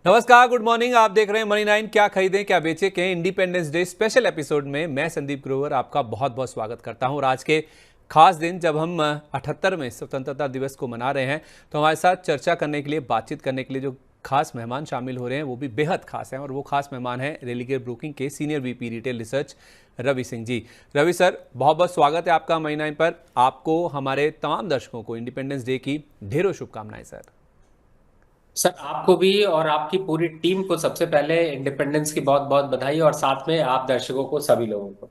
नमस्कार, good morning. आप देख रहे हैं मनी 9। क्या खरीदें क्या बेचें के इंडिपेंडेंस डे स्पेशल एपिसोड में मैं संदीप ग्रोवर आपका बहुत बहुत स्वागत करता हूं। और आज के खास दिन जब हम 78वें स्वतंत्रता दिवस को मना रहे हैं, तो हमारे साथ चर्चा करने के लिए, बातचीत करने के लिए जो खास मेहमान शामिल हो रहे हैं वो भी बेहद खास हैं। और वो खास मेहमान हैं रेलिगेयर ब्रोकिंग के senior VP retail research Ravi Singh ji. Ravi sir, बहुत बहुत स्वागत है आपका मनी 9 पर। आपको, हमारे तमाम दर्शकों को इंडिपेंडेंस डे की ढेरों शुभकामनाएं सर। सर, आपको भी और आपकी पूरी टीम को सबसे पहले इंडिपेंडेंस की बहुत बहुत बधाई, और साथ में आप दर्शकों को, सभी लोगों को।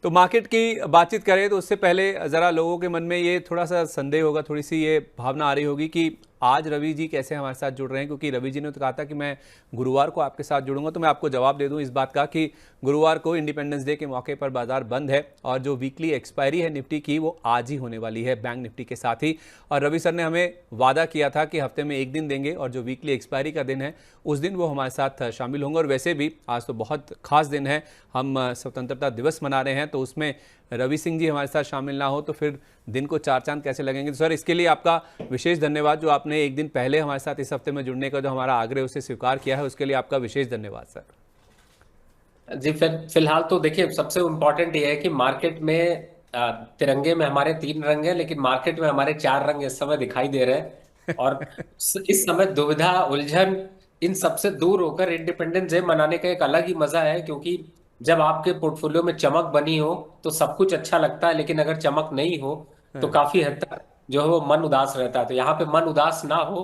तो मार्केट की बातचीत करें तो उससे पहले ज़रा लोगों के मन में ये थोड़ा सा संदेह होगा, थोड़ी सी ये भावना आ रही होगी कि आज रवि जी कैसे हमारे साथ जुड़ रहे हैं। क्योंकि रवि जी ने तो कहा था कि मैं गुरुवार को आपके साथ जुड़ूंगा। तो मैं आपको जवाब दे दूं इस बात का कि गुरुवार को इंडिपेंडेंस डे के मौके पर बाजार बंद है और जो वीकली एक्सपायरी है निफ्टी की वो आज ही होने वाली है, बैंक निफ्टी के साथ ही। और रवि सर ने हमें वादा किया था कि हफ्ते में एक दिन देंगे और जो वीकली एक्सपायरी का दिन है उस दिन वो हमारे साथ शामिल होंगे। और वैसे भी आज तो बहुत खास दिन है, हम स्वतंत्रता दिवस मना रहे हैं, तो उसमें रवि सिंह जी हमारे साथ शामिल ना हो तो फिर दिन को चार चांद कैसे लगेंगे। तो सर, इसके लिए आपका विशेष धन्यवाद, जो आपने एक दिन पहले हमारे साथ इस हफ्ते में जुड़ने का जो हमारा आग्रह उसे स्वीकार किया है, उसके लिए आपका विशेष धन्यवाद सर। जी, फिलहाल तो देखिए, सबसे इम्पोर्टेंट ये है कि मार्केट में तिरंगे में हमारे 3 रंग हैं, लेकिन मार्केट में हमारे 4 रंग इस समय दिखाई दे रहे हैं। और इस समय दुविधा, उलझन, इन सबसे दूर होकर इंडिपेंडेंस डे मनाने का एक अलग ही मजा है। क्योंकि जब आपके पोर्टफोलियो में चमक बनी हो तो सब कुछ अच्छा लगता है, लेकिन अगर चमक नहीं हो तो हाँ। काफी हद तक जो है वो मन उदास रहता है। तो यहाँ पे मन उदास ना हो,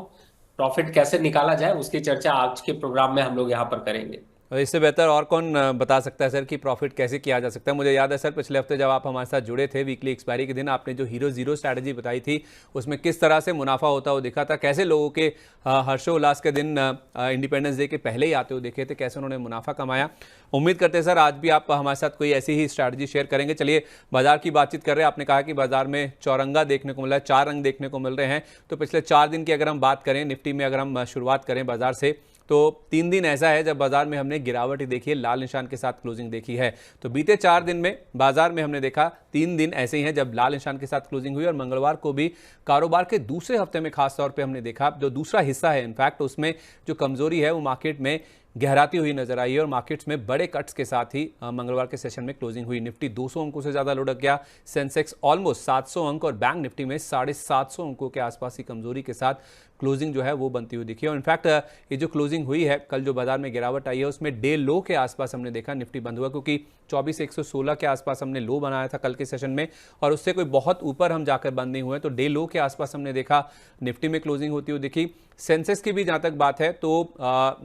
प्रॉफिट कैसे निकाला जाए, उसकी चर्चा आज के प्रोग्राम में हम लोग यहाँ पर करेंगे। और इससे बेहतर और कौन बता सकता है सर कि प्रॉफिट कैसे किया जा सकता है। मुझे याद है सर, पिछले हफ्ते जब आप हमारे साथ जुड़े थे वीकली एक्सपायरी के दिन, आपने जो हीरो जीरो स्ट्रैटेजी बताई थी उसमें किस तरह से मुनाफा होता हुआ दिखा था, कैसे लोगों के हर्षोल्लास के दिन इंडिपेंडेंस डे के पहले ही आते हुए दिखे थे, कैसे उन्होंने मुनाफा कमाया। उम्मीद करते हैं सर आज भी आप हमारे साथ कोई ऐसी ही स्ट्रैटेजी शेयर करेंगे। चलिए, बाजार की बातचीत कर रहे हैं। आपने कहा कि बाजार में चौरंगा देखने को मिला है, 4 रंग देखने को मिल रहे हैं। तो पिछले 4 दिन की अगर हम बात करें, निफ्टी में अगर हम शुरुआत करें बाजार से, तो 3 दिन ऐसा है जब बाजार में हमने गिरावट ही देखी है, लाल निशान के साथ क्लोजिंग देखी है। तो बीते 4 दिन में बाजार में हमने देखा 3 दिन ऐसे ही हैं जब लाल निशान के साथ क्लोजिंग हुई। और मंगलवार को भी कारोबार के दूसरे हफ्ते में खास तौर पे हमने देखा, जो दूसरा हिस्सा है इनफैक्ट, उसमें जो कमजोरी है वो मार्केट में गहराती हुई नजर आई है। और मार्केट्स में बड़े कट्स के साथ ही मंगलवार के सेशन में क्लोजिंग हुई। निफ्टी 200 अंकों से ज्यादा लुढ़क गया, सेंसेक्स ऑलमोस्ट 700 अंक और बैंक निफ्टी में 750 अंकों के आसपास की कमजोरी के साथ क्लोजिंग जो है वो बनती हुई दिखी। और इनफैक्ट ये जो क्लोजिंग हुई है, कल जो बाजार में गिरावट आई है उसमें डे लो के आसपास हमने देखा निफ्टी बंद हुआ, क्योंकि 24,116 के आसपास हमने लो बनाया था कल के सेशन में और उससे कोई बहुत ऊपर हम जाकर बंद नहीं हुए। तो डे लो के आसपास हमने देखा निफ्टी में क्लोजिंग होती हुई दिखी। सेंसेक्स की भी जहां तक बात है तो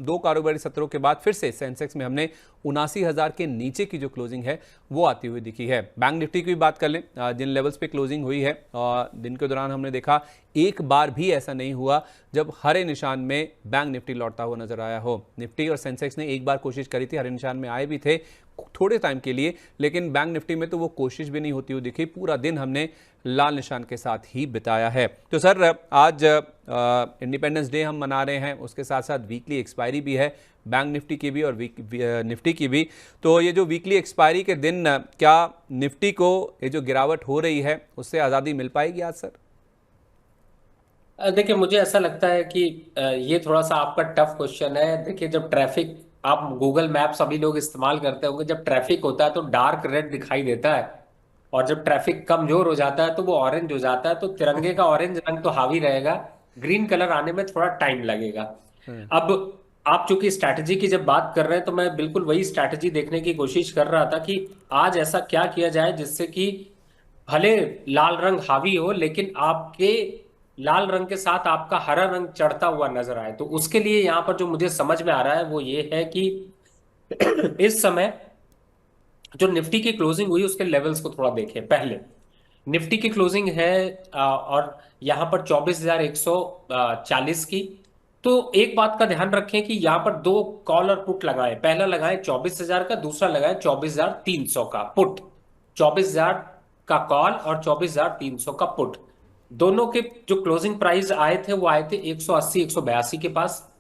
2 कारोबारी सत्रों के बाद फिर से सेंसेक्स में हमने 79,000 के नीचे की जो क्लोजिंग है वो आती हुई दिखी है। बैंक निफ्टी की भी बात कर लें, जिन लेवल्स पे क्लोजिंग हुई है दिन के दौरान हमने देखा एक बार भी ऐसा नहीं हुआ जब हरे निशान में बैंक निफ्टी लौटता हुआ नजर आया हो। निफ्टी और सेंसेक्स ने एक बार कोशिश करी थी, हरे निशान में आए भी थे थोड़े टाइम के लिए, लेकिन बैंक निफ्टी में तो वो कोशिश भी नहीं होती हुई दिखी। पूरा दिन हमने लाल निशान के साथ ही बिताया है। तो सर, आज इंडिपेंडेंस डे हम मना रहे हैं, उसके साथ साथ वीकली एक्सपायरी भी है बैंक निफ्टी की भी और निफ्टी की भी। तो ये जो वीकली एक्सपायरी के दिन, क्या निफ्टी को ये जो गिरावट हो रही है उससे आज़ादी मिल पाएगी आज सर? देखिए, मुझे ऐसा लगता है कि ये थोड़ा सा आपका टफ क्वेश्चन है। देखिए, जब ट्रैफिक, आप गूगल मैप सभी लोग इस्तेमाल करते होंगे, जब ट्रैफिक होता है तो डार्क रेड दिखाई देता है, और जब ट्रैफिक कमजोर हो जाता है तो वो ऑरेंज हो जाता है। तो तिरंगे का ऑरेंज रंग तो हावी रहेगा, ग्रीन कलर आने में थोड़ा टाइम लगेगा। हाँ। अब आप चूंकि स्ट्रैटेजी की जब बात कर रहे हैं, तो मैं बिल्कुल वही स्ट्रैटेजी देखने की कोशिश कर रहा था कि आज ऐसा क्या किया जाए जिससे कि भले लाल रंग हावी हो, लेकिन आपके लाल रंग के साथ आपका हरा रंग चढ़ता हुआ नजर आए। तो उसके लिए यहां पर जो मुझे समझ में आ रहा है वो ये है कि इस समय जो निफ्टी की क्लोजिंग हुई उसके लेवल्स को थोड़ा देखें पहले। निफ्टी की क्लोजिंग है और यहां पर 24,140 की। तो एक बात का ध्यान रखें कि यहां पर दो कॉल और पुट लगाए, पहला लगाए 24,000 का, दूसरा लगाए 24,300 का पुट। 24,000 का कॉल और 24,300 का पुट, दोनों के जो क्लोजिंग प्राइस आए थे वो आए थे 180 182 के पास।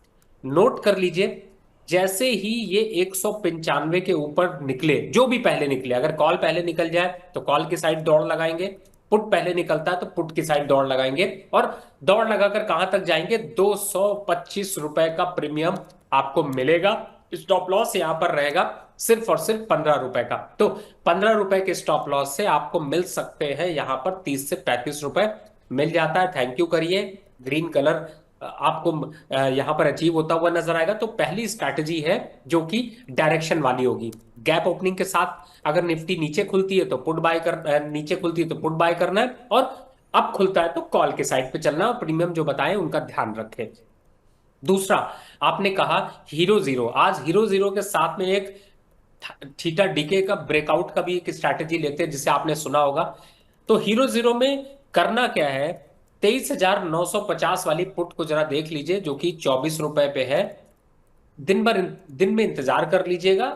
नोट कर लीजिए, जैसे ही ये 195 के ऊपर निकले, जो भी पहले निकले, अगर कॉल पहले निकल जाए तो कॉल की साइड दौड़ लगाएंगे, पुट पहले निकलता है तो पुट की साइड दौड़ लगाएंगे, और दौड़ लगाकर कहां तक जाएंगे, 225 रुपए का प्रीमियम आपको मिलेगा। स्टॉप लॉस यहां पर रहेगा सिर्फ और सिर्फ 15 रुपए का। तो 15 रुपए के स्टॉप लॉस से आपको मिल सकते हैं यहां पर 30 से 35 रुपए मिल जाता है। थैंक यू करिए, ग्रीन कलर आपको यहां पर अचीव होता हुआ नजर आएगा। तो पहली स्ट्रैटेजी है जो कि डायरेक्शन वाली होगी। गैप ओपनिंग के साथ अगर निफ्टी नीचे खुलती है तो पुट बाय कर, नीचे खुलती है तो पुट बाय करना है, और अब खुलता है तो कॉल के साइड पे चलना, और प्रीमियम जो बताएं उनका ध्यान रखें। दूसरा, आपने कहा हीरो जीरो, आज हीरो जीरो के साथ में एक थीटा डीके का ब्रेकआउट का भी एक स्ट्रैटेजी लेते हैं जिसे आपने सुना होगा। तो हीरो जीरो में करना क्या है, 23,950 वाली पुट को जरा देख लीजिए जो कि 24 रुपए पे है। दिन में इंतजार कर लीजिएगा,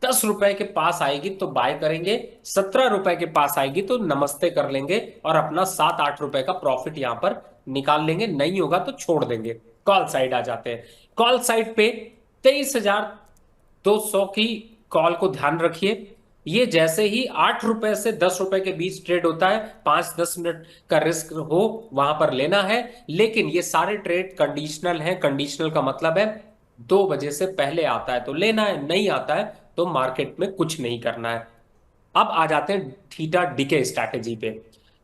10 रुपए के पास आएगी तो बाय करेंगे, 17 रुपए के पास आएगी तो नमस्ते कर लेंगे और अपना 7-8 रुपए का प्रॉफिट यहां पर निकाल लेंगे। नहीं होगा तो छोड़ देंगे। कॉल साइड आ जाते हैं। कॉल साइड पे 23,200 की कॉल को ध्यान रखिए। ये जैसे ही 8 रुपए से 10 रुपए के बीच ट्रेड होता है, 5-10 मिनट का रिस्क हो वहां पर लेना है। लेकिन ये सारे ट्रेड कंडीशनल है। कंडीशनल का मतलब है 2 बजे से पहले आता है तो लेना है, नहीं आता है तो मार्केट में कुछ नहीं करना है। अब आ जाते हैं थीटा डीके स्ट्रैटेजी पे।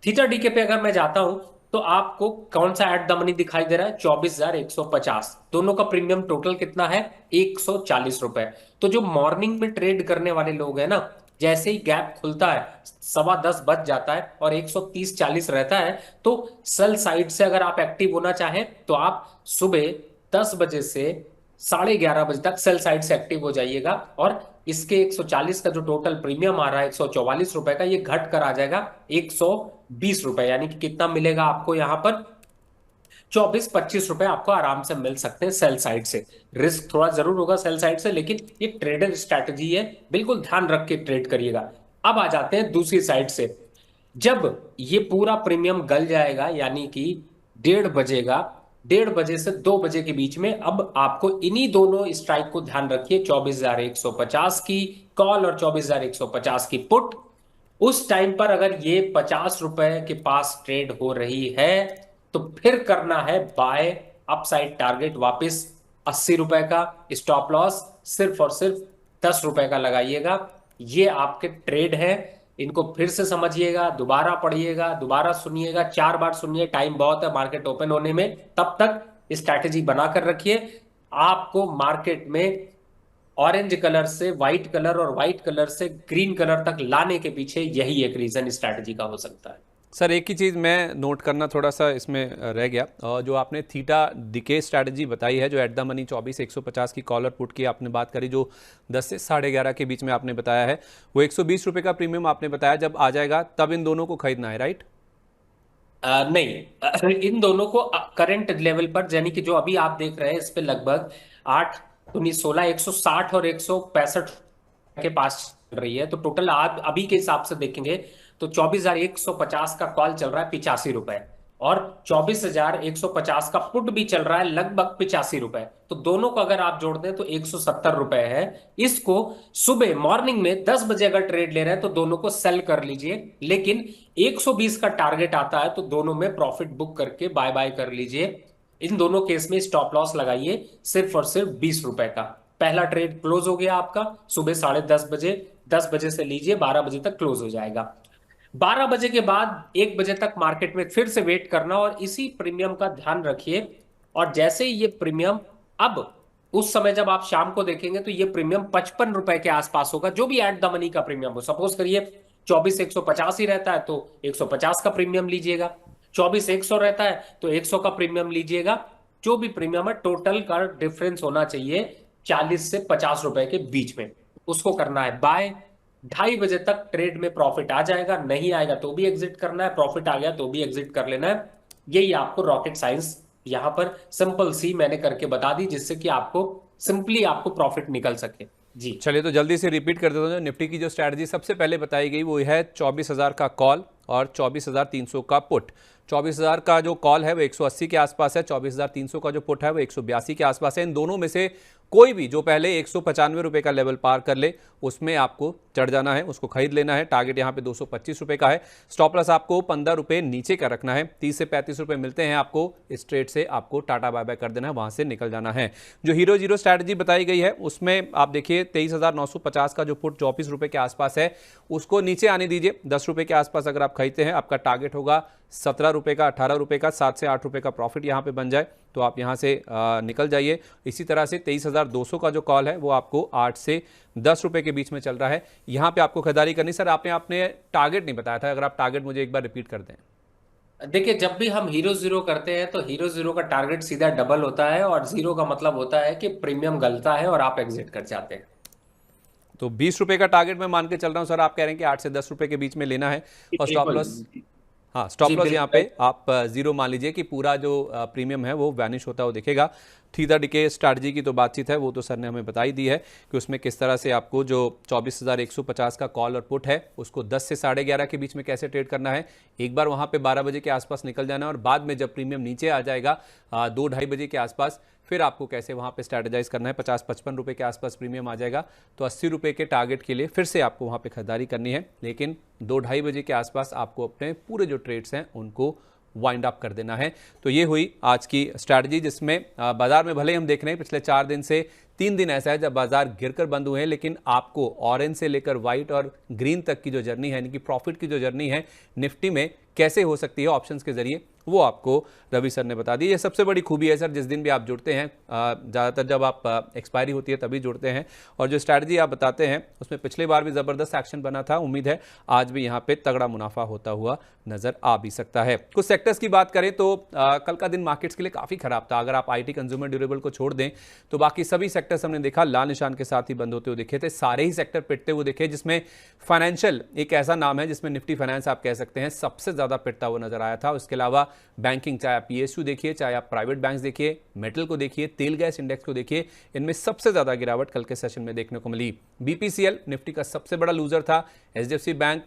थीटा डीके पे अगर मैं जाता हूं तो आपको कौन सा एट द मनी दिखाई दे रहा है, 24,150। दोनों का प्रीमियम टोटल कितना है, 140 रुपए। तो जो मॉर्निंग में ट्रेड करने वाले लोग हैं ना, जैसे ही गैप खुलता है 10:15 बज जाता है और 130-40 रहता है, तो सेल साइड से अगर आप एक्टिव होना चाहें तो आप सुबह 10 बजे से 11:30 बजे तक सेल साइड से एक्टिव हो जाइएगा, और इसके 140 का जो टोटल प्रीमियम आ रहा है 144 रुपए का, ये घट कर आ जाएगा 120 रुपए। यानी कि कितना मिलेगा आपको यहां पर, 24-25 रुपए आपको आराम से मिल सकते हैं सेल साइड से। रिस्क थोड़ा जरूर होगा सेल साइड से, लेकिन ये ट्रेडर स्ट्रैटेजी है, बिल्कुल ध्यान रख के ट्रेड करिएगा। अब आ जाते हैं दूसरी साइड से। जब ये पूरा प्रीमियम गल जाएगा, यानी कि 1:30 बजेगा, 1:30 बजे से 2 बजे के बीच में, अब आपको इन्हीं दोनों स्ट्राइक को ध्यान रखिए, 24,150 की कॉल और 24,150 की पुट। उस टाइम पर अगर ये 50 रुपए के पास ट्रेड हो रही है तो फिर करना है बाय। अपसाइड टारगेट वापस 80 रुपए का, स्टॉप लॉस सिर्फ और सिर्फ 10 रुपए का लगाइएगा। ये आपके ट्रेड है, इनको फिर से समझिएगा, दोबारा पढ़िएगा, दोबारा सुनिएगा, 4 बार सुनिए, टाइम बहुत है मार्केट ओपन होने में। तब तक स्ट्रैटेजी बनाकर रखिए। आपको मार्केट में ऑरेंज कलर से व्हाइट कलर और व्हाइट कलर से ग्रीन कलर तक लाने के पीछे यही एक रीजन स्ट्रैटेजी का हो सकता है। सर एक ही चीज़ मैं नोट करना थोड़ा सा इसमें रह गया, और जो आपने थीटा डिके स्ट्रैटेजी बताई है, जो एट द मनी 24,150 की कॉलर पुट की आपने बात करी, जो 10 से 11:30 के बीच में आपने बताया है, वो 120 रुपये का प्रीमियम आपने बताया जब आ जाएगा तब इन दोनों को खरीदना है, राइट? नहीं, इन दोनों को करंट लेवल पर, यानी कि जो अभी आप देख रहे हैं इस पे लगभग 8 दूनी 16, 160 और 165 के पास चल रही है। तो टोटल आप अभी के हिसाब से देखेंगे तो 24,150 का कॉल चल रहा है 85 रुपए, और 24,150 का पुट भी चल रहा है लगभग 85 रुपए। तो दोनों को अगर आप जोड़ दें तो 170 रुपए है। इसको सुबह मॉर्निंग में 10 बजे अगर ट्रेड ले रहे हैं तो दोनों को सेल कर लीजिए, लेकिन 120 का टारगेट आता है तो दोनों में प्रॉफिट बुक करके बाय बाय कर लीजिए। इन दोनों केस में स्टॉप लॉस लगाइए सिर्फ और सिर्फ 20 रुपए का। पहला ट्रेड क्लोज हो गया आपका सुबह 10:30 बजे, 10 बजे से लीजिए 12 बजे तक क्लोज हो जाएगा। 12 बजे के बाद 1 बजे तक मार्केट में फिर से वेट करना और इसी प्रीमियम का ध्यान रखिए। और जैसे ही ये प्रीमियम, अब उस समय जब आप शाम को देखेंगे तो ये प्रीमियम 55 रुपए के आसपास होगा, जो भी एट द मनी का प्रीमियम हो। सपोज करिए 24,150 ही रहता है तो 150 का प्रीमियम लीजिएगा, 24,100 रहता है तो 100 का प्रीमियम लीजिएगा। जो भी प्रीमियम है टोटल का डिफरेंस होना चाहिए 40 से 50 रुपए के बीच में, उसको करना है बाय। 2:30 बजे तक ट्रेड में प्रॉफिट आ जाएगा, नहीं आएगा तो भी एग्जिट करना है, प्रॉफिट आ गया तो भी एग्जिट कर लेना है। यही आपको रॉकेट साइंस यहां पर सिंपल सी मैंने करके बता दी, जिससे कि आपको सिंपली आपको प्रॉफिट निकल सके। जी चलिए तो जल्दी से रिपीट कर देता हूँ। निफ्टी की जो स्ट्रैटेजी सबसे पहले बताई गई वो है 24,000 का कॉल और 24,300 का पुट। 24,000 का जो कॉल है वो 180 के आसपास है, 24,300 का जो पुट है वो 182 के आसपास है। इन दोनों में से कोई भी जो पहले 195 रुपए का लेवल पार कर ले उसमें आपको चढ़ जाना है, उसको खरीद लेना है। टारगेट यहाँ पे 225 रुपए का है। स्टॉप लॉस आपको 15 रुपए नीचे का रखना है। 30 से 35 रुपए मिलते हैं आपको इस ट्रेड से, आपको टाटा बाय बाय कर देना है, वहां से निकल जाना है। जो हीरो जीरो स्ट्रैटेजी बताई गई है उसमें आप देखिए 23,950 का जो पुट 24 रुपए के आसपास है उसको नीचे आने दीजिए। 10 रुपए के आसपास अगर आप खरीदते हैं आपका टारगेट होगा 17 रुपए का, 18 रुपए का। 7 से 8 रुपए का प्रॉफिट यहां पे बन जाए तो आप यहां से निकल जाइए। इसी तरह से 23,200 का जो कॉल है वो आपको 8 से 10 रुपए के बीच में चल रहा है, यहां पे आपको खरीदारी करनी। सर आपने टारगेट नहीं बताया था, अगर आप टारगेट मुझे एक बार रिपीट कर दें। देखिए, जब भी हम हीरो जीरो करते हैं तो हीरो जीरो का टारगेट सीधा डबल होता है, और जीरो का मतलब होता है कि प्रीमियम गलता है और आप एग्जिट कर जाते हैं। तो 20 रुपए का टारगेट मैं मान के चल रहा हूं सर, आप कह रहे हैं कि 8 से 10 रुपए के बीच में लेना है। और स्टॉप बिल्कुल। लॉस, हाँ स्टॉप जी लॉस यहाँ पे बिल्कुल। आप जीरो मान लीजिए कि पूरा जो प्रीमियम है वो वैनिश होता हुआ दिखेगा। थीटा डिके स्ट्रैटेजी की तो बातचीत है, वो तो सर ने हमें बताई दी है कि उसमें किस तरह से आपको जो 24,150 का कॉल और पुट है उसको 10 से 11:30 के बीच में कैसे ट्रेड करना है। एक बार वहाँ पे 12 बजे के आसपास निकल जाना है और बाद में जब प्रीमियम नीचे आ जाएगा 2-2:30 बजे के आसपास, फिर आपको कैसे वहाँ पे स्ट्रैटेजाइज करना है। 50-55 रुपये के आसपास प्रीमियम आ जाएगा तो 80 रुपये के टारगेट के लिए फिर से आपको वहाँ पे खरीदारी करनी है, लेकिन 2-2:30 बजे के आसपास आपको अपने पूरे जो ट्रेड्स हैं उनको वाइंड अप कर देना है। तो ये हुई आज की स्ट्रैटेजी, जिसमें बाजार में भले ही हम देख रहे हैं पिछले 4 दिन से 3 दिन ऐसा है जब बाजार गिरकर बंद हुए हैं, लेकिन आपको ऑरेंज से लेकर व्हाइट और ग्रीन तक की जो जर्नी है, यानी कि प्रॉफिट की जो जर्नी है निफ्टी में कैसे हो सकती है ऑप्शंस के जरिए, वो आपको रवि सर ने बता दी। ये सबसे बड़ी खूबी है सर, जिस दिन भी आप जुड़ते हैं, ज़्यादातर जब आप एक्सपायरी होती है तभी जुड़ते हैं, और जो स्ट्रैटेजी आप बताते हैं उसमें पिछले बार भी ज़बरदस्त एक्शन बना था। उम्मीद है आज भी यहाँ पे तगड़ा मुनाफा होता हुआ नजर आ भी सकता है। कुछ सेक्टर्स की बात करें तो कल का दिन मार्केट्स के लिए काफ़ी खराब था। अगर आप आईटी, कंज्यूमर ड्यूरेबल को छोड़ दें तो बाकी सभी सेक्टर्स हमने देखा लाल निशान के साथ ही बंद होते हुए दिखे थे। सारे ही सेक्टर पिटते हुए दिखे, जिसमें फाइनेंशियल एक ऐसा नाम है जिसमें निफ्टी फाइनेंस आप कह सकते हैं सबसे ज़्यादा पिटता हुआ नजर आया था। उसके अलावा बैंकिंग, चाहे आप पीएसयू देखिए, चाहे आप प्राइवेट बैंक्स देखिए, मेटल को देखिए, तेल गैस इंडेक्स को देखिए, इनमें सबसे ज्यादा गिरावट कल के सेशन में देखने को मिली। बीपीसीएल निफ्टी का सबसे बड़ा लूजर था। एचडीएफसी बैंक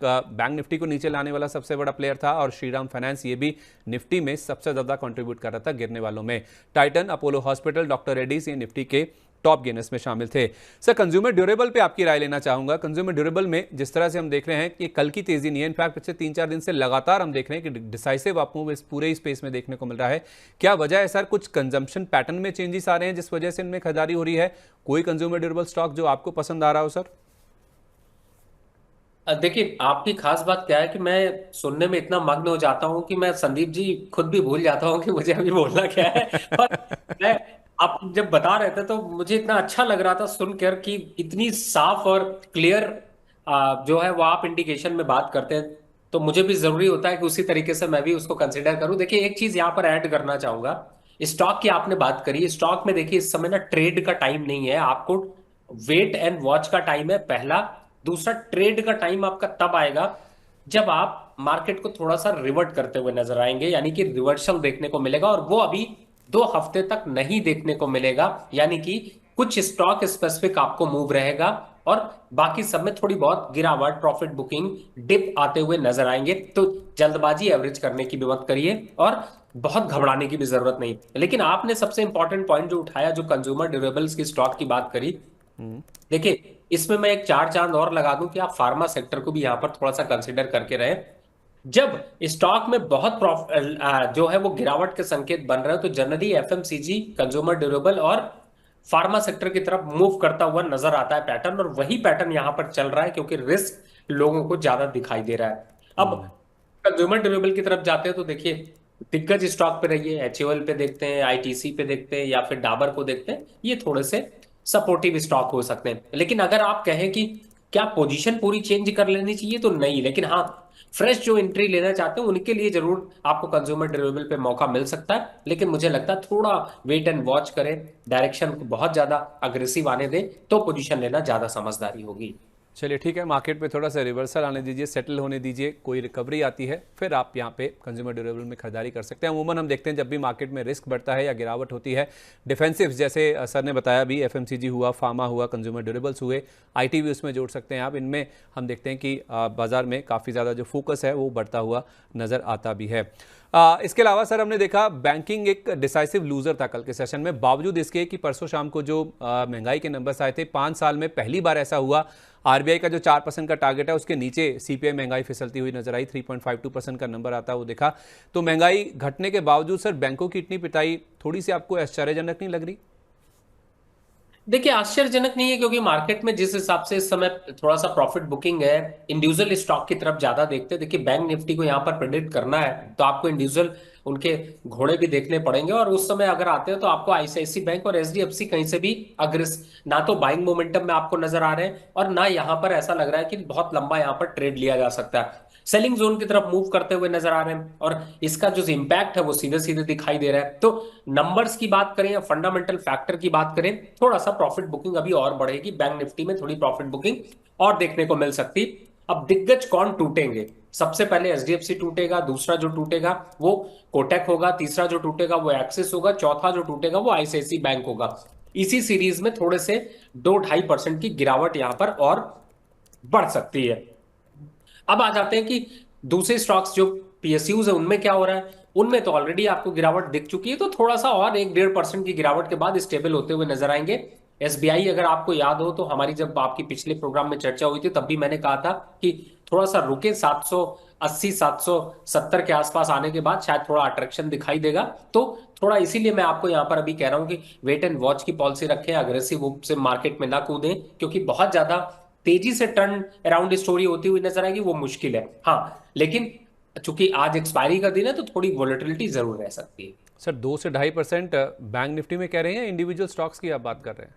निफ्टी को नीचे लाने वाला सबसे बड़ा प्लेयर था, और श्रीराम फाइनेंस ये भी निफ्टी में सबसे ज्यादा कंट्रीब्यूट कर रहा था गिरने वालों में। Titan, Apollo hospital, doctor Reddy's ये निफ्टी के टॉप गेनर्स में शामिल थे। सर कंज्यूमर ड्यूरेबल पे आपकी राय लेना चाहूंगा। कंज्यूमर ड्यूरेबल में जिस तरह से हम देख रहे हैं कि कल की तेजी नहीं है, इनफैक्ट पिछले 3-4 दिन से लगातार हम देख रहे हैं कि डिसाइसिव अपमूव इस पूरे ही स्पेस में देखने को मिल रहा है। क्या वजह है सर? कुछ कंजम्पशन पैटर्न में चेंजेस आ रहे हैं जिस वजह से इनमें खरीदारी हो रही है? कोई कंज्यूमर ड्यूरेबल स्टॉक जो आपको पसंद आ रहा हो सर? देखिए, आपकी खास बात क्या है कि मैं सुनने में इतना मग्न हो जाता हूं कि मैं संदीप जी खुद भी भूल जाता हूं कि मुझे अभी बोलना क्या है। और मैं, आप जब बता रहे थे तो मुझे इतना अच्छा लग रहा था सुनकर कि इतनी साफ और क्लियर जो है वो आप इंडिकेशन में बात करते हैं, तो मुझे भी जरूरी होता है कि उसी तरीके से मैं भी उसको कंसिडर करूं। देखिए, एक चीज यहाँ पर ऐड करना चाहूंगा। स्टॉक की आपने बात करी, स्टॉक में देखिए इस समय ना ट्रेड का टाइम नहीं है, आपको वेट एंड वॉच का टाइम है पहला। दूसरा, ट्रेड का टाइम आपका तब आएगा जब आप मार्केट को थोड़ा सा रिवर्ट करते हुए नजर आएंगे, यानी कि रिवर्सल देखने को मिलेगा, और वो अभी 2 हफ्ते तक नहीं देखने को मिलेगा। यानी कि कुछ स्टॉक स्पेसिफिक आपको मूव रहेगा और बाकी सब में थोड़ी बहुत गिरावट, प्रॉफिट बुकिंग, डिप आते हुए नजर आएंगे। तो जल्दबाजी एवरेज करने की भी मत करिए और बहुत घबराने की भी जरूरत नहीं। लेकिन आपने सबसे इंपॉर्टेंट पॉइंट जो उठाया, जो कंज्यूमर ड्यूरेबल्स की स्टॉक की बात करी, देखिए इसमें मैं एक 4 चांद और लगा दूं कि आप फार्मा सेक्टर को भी यहां पर थोड़ा सा कंसिडर करके रहे। जब स्टॉक में बहुत जो है वो गिरावट के संकेत बन रहे हो, तो जनरली एफएमसीजी, कंज्यूमर ड्यूरेबल और फार्मा सेक्टर की तरफ मूव करता हुआ नजर आता है पैटर्न, और वही पैटर्न यहां पर चल रहा है क्योंकि रिस्क लोगों को ज्यादा दिखाई दे रहा है। अब कंज्यूमर ड्यूरेबल की तरफ जाते हैं तो देखिए दिग्गज स्टॉक पे रहिए, एचयूएल पे देखते हैं, आईटीसी पे देखते हैं, या फिर डाबर को देखते हैं, ये थोड़े से सपोर्टिव स्टॉक हो सकते हैं। लेकिन अगर आप कहें कि क्या पोजीशन पूरी चेंज कर लेनी चाहिए, तो नहीं। लेकिन हाँ, फ्रेश जो एंट्री लेना चाहते हैं उनके लिए जरूर आपको कंज्यूमर ड्यूरेबल पे मौका मिल सकता है। लेकिन मुझे लगता है थोड़ा वेट एंड वॉच करें, डायरेक्शन को बहुत ज्यादा अग्रेसिव आने दें, तो पोजीशन लेना ज्यादा समझदारी होगी। चलिए ठीक है, मार्केट पे थोड़ा सा रिवर्सल आने दीजिए, सेटल होने दीजिए, कोई रिकवरी आती है फिर आप यहाँ पे कंज्यूमर ड्यूरेबल में खरीदारी कर सकते हैं। अमूमन हम देखते हैं जब भी मार्केट में रिस्क बढ़ता है या गिरावट होती है, डिफेंसिव जैसे सर ने बताया भी, एफएमसीजी हुआ, फार्मा हुआ, कंज्यूमर ड्यूरेबल्स हुए, आईटी भी उसमें जोड़ सकते हैं आप। इनमें हम देखते हैं कि बाजार में काफ़ी ज़्यादा जो फोकस है वो बढ़ता हुआ नज़र आता भी है। इसके अलावा सर हमने देखा बैंकिंग एक डिसाइसिव लूजर था कल के सेशन में, बावजूद इसके कि परसों शाम को जो महंगाई के नंबर्स आए थे, 5 साल में पहली बार ऐसा हुआ। आरबीआई का जो 4% का टारगेट है उसके नीचे सीपीआई महंगाई फिसलती हुई नजर आई, 3.52% का नंबर आता है वो देखा। तो महंगाई घटने के बावजूद सर बैंकों की इतनी पिटाई थोड़ी सी आपको आश्चर्यजनक नहीं लग रही? देखिए, आश्चर्यजनक नहीं है, क्योंकि मार्केट में जिस हिसाब से इस समय थोड़ा सा प्रॉफिट बुकिंग है, इंडिविजुअल स्टॉक की तरफ ज्यादा देखते हैं। देखिए, बैंक निफ्टी को यहाँ पर प्रेडिक्ट करना है तो आपको इंडिविजुअल उनके घोड़े भी देखने पड़ेंगे, और उस समय अगर आते हैं तो आपको आईसीआईसी बैंक और एचडीएफसी कहीं से भी अग्रेसिव ना तो बाइंग मोमेंटम में आपको नजर आ रहे हैं, और ना यहाँ पर ऐसा लग रहा है कि बहुत लंबा यहाँ पर ट्रेड लिया जा सकता है। सेलिंग जोन की तरफ मूव करते हुए नजर आ रहे हैं, और इसका जो इंपैक्ट है वो सीधे सीधे दिखाई दे रहा है। तो नंबर्स की बात करें या फंडामेंटल फैक्टर की बात करें, थोड़ा सा प्रॉफिट बुकिंग अभी और बढ़ेगी, बैंक निफ्टी में थोड़ी प्रॉफिट बुकिंग और देखने को मिल सकती। अब दिग्गज कौन टूटेंगे? सबसे पहले एचडीएफसी टूटेगा, दूसरा जो टूटेगा वो कोटक होगा, तीसरा जो टूटेगा वो एक्सिस होगा, चौथा जो टूटेगा वो आईसीआईसी बैंक होगा। इसी सीरीज में थोड़े से 2-2.5% की गिरावट यहां पर और बढ़ सकती है। अब आ जाते हैं कि दूसरे स्टॉक्स जो पीएसयूज है उनमें क्या हो रहा है। उनमें तो ऑलरेडी आपको गिरावट दिख चुकी है, तो थोड़ा सा और 1-1.5% की गिरावट के बाद स्टेबल होते हुए नजर आएंगे। एसबीआई, अगर आपको याद हो तो हमारी जब आपकी पिछले प्रोग्राम में चर्चा हुई थी तब भी मैंने कहा था कि थोड़ा सा रुके, 780 770 के आसपास आने के बाद शायद थोड़ा अट्रैक्शन दिखाई देगा। तो थोड़ा इसीलिए मैं आपको यहां पर अभी कह रहा हूं कि वेट एंड वॉच की पॉलिसी रखें, अग्रेसिव रूप से मार्केट में ना कूदें, क्योंकि बहुत ज्यादा तेजी से टर्न अराउंड स्टोरी होती हुई नजर आएगी वो मुश्किल है। हाँ, लेकिन चूंकि आज एक्सपायरी का दिन है तो थोड़ी वोलेटिलिटी जरूर रह सकती है। सर 2 से 2.5% बैंक निफ्टी में कह रहे हैं, इंडिविजुअल स्टॉक्स की आप बात कर रहे हैं?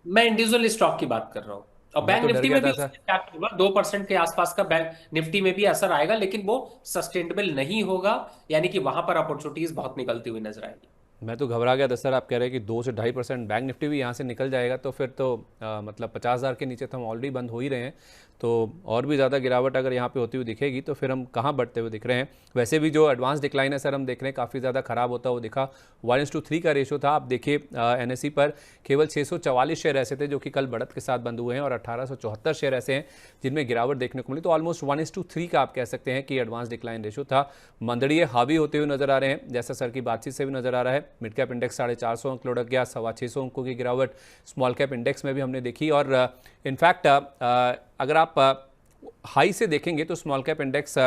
मैं इंडिविजुअल स्टॉक की बात कर रहा हूं, और मैं बैंक तो डर निफ्टी गया में भी था उसका सर। क्या होगा, 2% के आसपास का बैंक निफ्टी में भी असर आएगा, लेकिन वो सस्टेनेबल नहीं होगा, यानी कि वहां पर अपॉर्चुनिटीज बहुत निकलती हुई नजर आएगी। मैं तो घबरा गया था सर, आप कह रहे हैं कि 2 से 2.5% बैंक निफ्टी भी यहाँ से निकल जाएगा, तो फिर तो मतलब 50,000 के नीचे तो हम ऑलरेडी बंद हो ही रहे हैं, तो और भी ज़्यादा गिरावट अगर यहाँ पे होती हुई दिखेगी तो फिर हम कहाँ बढ़ते हुए दिख रहे हैं। वैसे भी जो एडवांस डिक्लाइन है सर हम देख रहे हैं काफ़ी ज़्यादा खराब होता हुआ दिखा, 1:3 का रेशो था। आप देखिए एनएसई पर केवल 644 शेयर ऐसे थे जो कि कल बढ़त के साथ बंद हुए हैं, और 1874 शेयर ऐसे हैं जिनमें गिरावट देखने को मिली। तो ऑलमोस्ट 1:3 का आप कह सकते हैं कि एडवांस डिक्लाइन रेशो था। मंदड़िए हावी होते हुए नजर आ रहे हैं, जैसा सर की बातचीत से भी नजर आ रहा है। मिड कैप इंडेक्स 450 अंक लुढ़क गया, 625 अंकों की गिरावट स्मॉल कैप इंडेक्स में भी हमने देखी, और इनफैक्ट अगर आप हाई से देखेंगे तो small cap index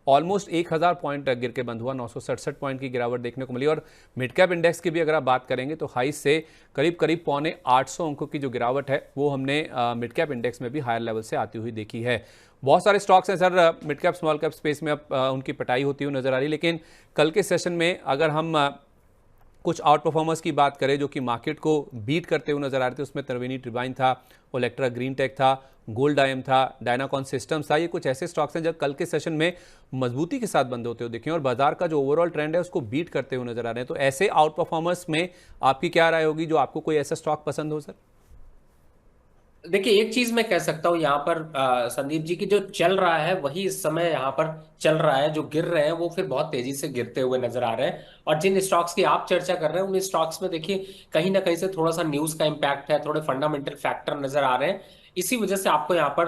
almost 1000 point गिर के बंद हुआ, 967 पॉइंट की गिरावट देखने को मिली। और मिड कैप इंडेक्स की भी अगर आप बात करेंगे तो हाई से करीब करीब 750 अंकों की जो गिरावट है वो हमने मिड कैप इंडेक्स में भी हायर लेवल से आती हुई देखी है। बहुत सारे स्टॉक्स हैं sir mid cap small cap space में, अब उनकी पिटाई होती हुई नजर आ रही, लेकिन कल के सेशन में अगर हम कुछ आउट परफॉर्मर्स की बात करें जो कि मार्केट को बीट करते हुए नजर आ रहे थे, उसमें त्रिवेणी ट्रिबाइन था, ओलेक्ट्रा ग्रीन टेक था, गोल्ड आईएम था, डायनाकॉन सिस्टम्स था। ये कुछ ऐसे स्टॉक्स हैं जो कल के सेशन में मजबूती के साथ बंद होते हुए दिखे और बाजार का जो ओवरऑल ट्रेंड है उसको बीट करते हुए नजर आ रहे हैं। तो ऐसे आउट परफॉर्मर्स में आपकी क्या राय होगी, जो आपको कोई ऐसा स्टॉक पसंद हो सर? देखिए, एक चीज मैं कह सकता हूं यहाँ पर संदीप जी की, जो चल रहा है वही इस समय यहाँ पर चल रहा है। जो गिर रहे हैं वो फिर बहुत तेजी से गिरते हुए नजर आ रहे हैं, और जिन स्टॉक्स की आप चर्चा कर रहे हैं उन स्टॉक्स में देखिए कहीं ना कहीं से थोड़ा सा न्यूज का इंपैक्ट है, थोड़े फंडामेंटल फैक्टर नजर आ रहे हैं, इसी वजह से आपको यहाँ पर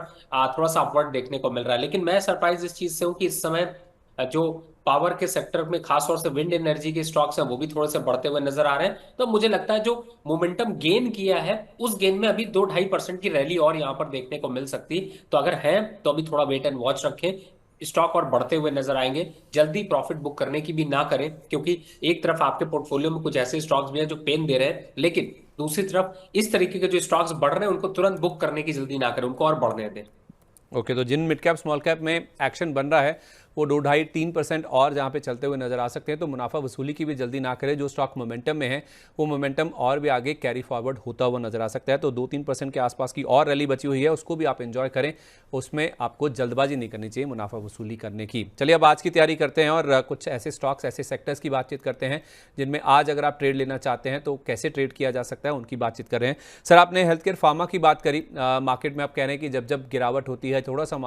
थोड़ा सा अपवर्ड देखने को मिल रहा है। लेकिन मैं सरप्राइज इस चीज से हूँ कि इस समय जो पावर के सेक्टर में खासतौर से विंड एनर्जी के स्टॉक्स हैं वो भी थोड़े से बढ़ते हुए नजर आ रहे हैं। तो मुझे लगता है जो मोमेंटम गेन किया है उस गेन में अभी 2-2.5% की रैली और यहां पर देखने को मिल सकती। तो अगर है तो अभी थोड़ा वेट एंड वॉच रखें, स्टॉक और बढ़ते हुए नजर आएंगे। जल्दी प्रॉफिट बुक करने की भी ना करें, क्योंकि एक तरफ आपके पोर्टफोलियो में कुछ ऐसे स्टॉक्स भी हैं जो पेन दे रहे हैं, लेकिन दूसरी तरफ इस तरीके के जो स्टॉक्स बढ़ रहे हैं उनको तुरंत बुक करने की जल्दी ना करें, उनको और बढ़ने दें। ओके, तो जिन मिड कैप स्मॉल कैप में एक्शन बन रहा है वो 2-2.5-3% और जहां पे चलते हुए नजर आ सकते हैं। तो मुनाफा वसूली की भी जल्दी ना करें, जो स्टॉक मोमेंटम में है वो मोमेंटम और भी आगे कैरी फॉरवर्ड होता हुआ नजर आ सकता है। तो 2-3% के आसपास की और रैली बची हुई है, उसको भी आप एंजॉय करें, उसमें आपको जल्दबाजी नहीं करनी चाहिए मुनाफा वसूली करने की। चलिए अब आज की तैयारी करते हैं और कुछ ऐसे स्टॉक्स, ऐसे सेक्टर्स की बातचीत करते हैं जिनमें आज अगर आप ट्रेड लेना चाहते हैं तो कैसे ट्रेड किया जा सकता है, उनकी बातचीत कर रहे हैं। सर, आपने हेल्थ केयर फार्मा की बात करी। मार्केट में आप कह रहे हैं कि जब जब गिरावट होती है, थोड़ा सा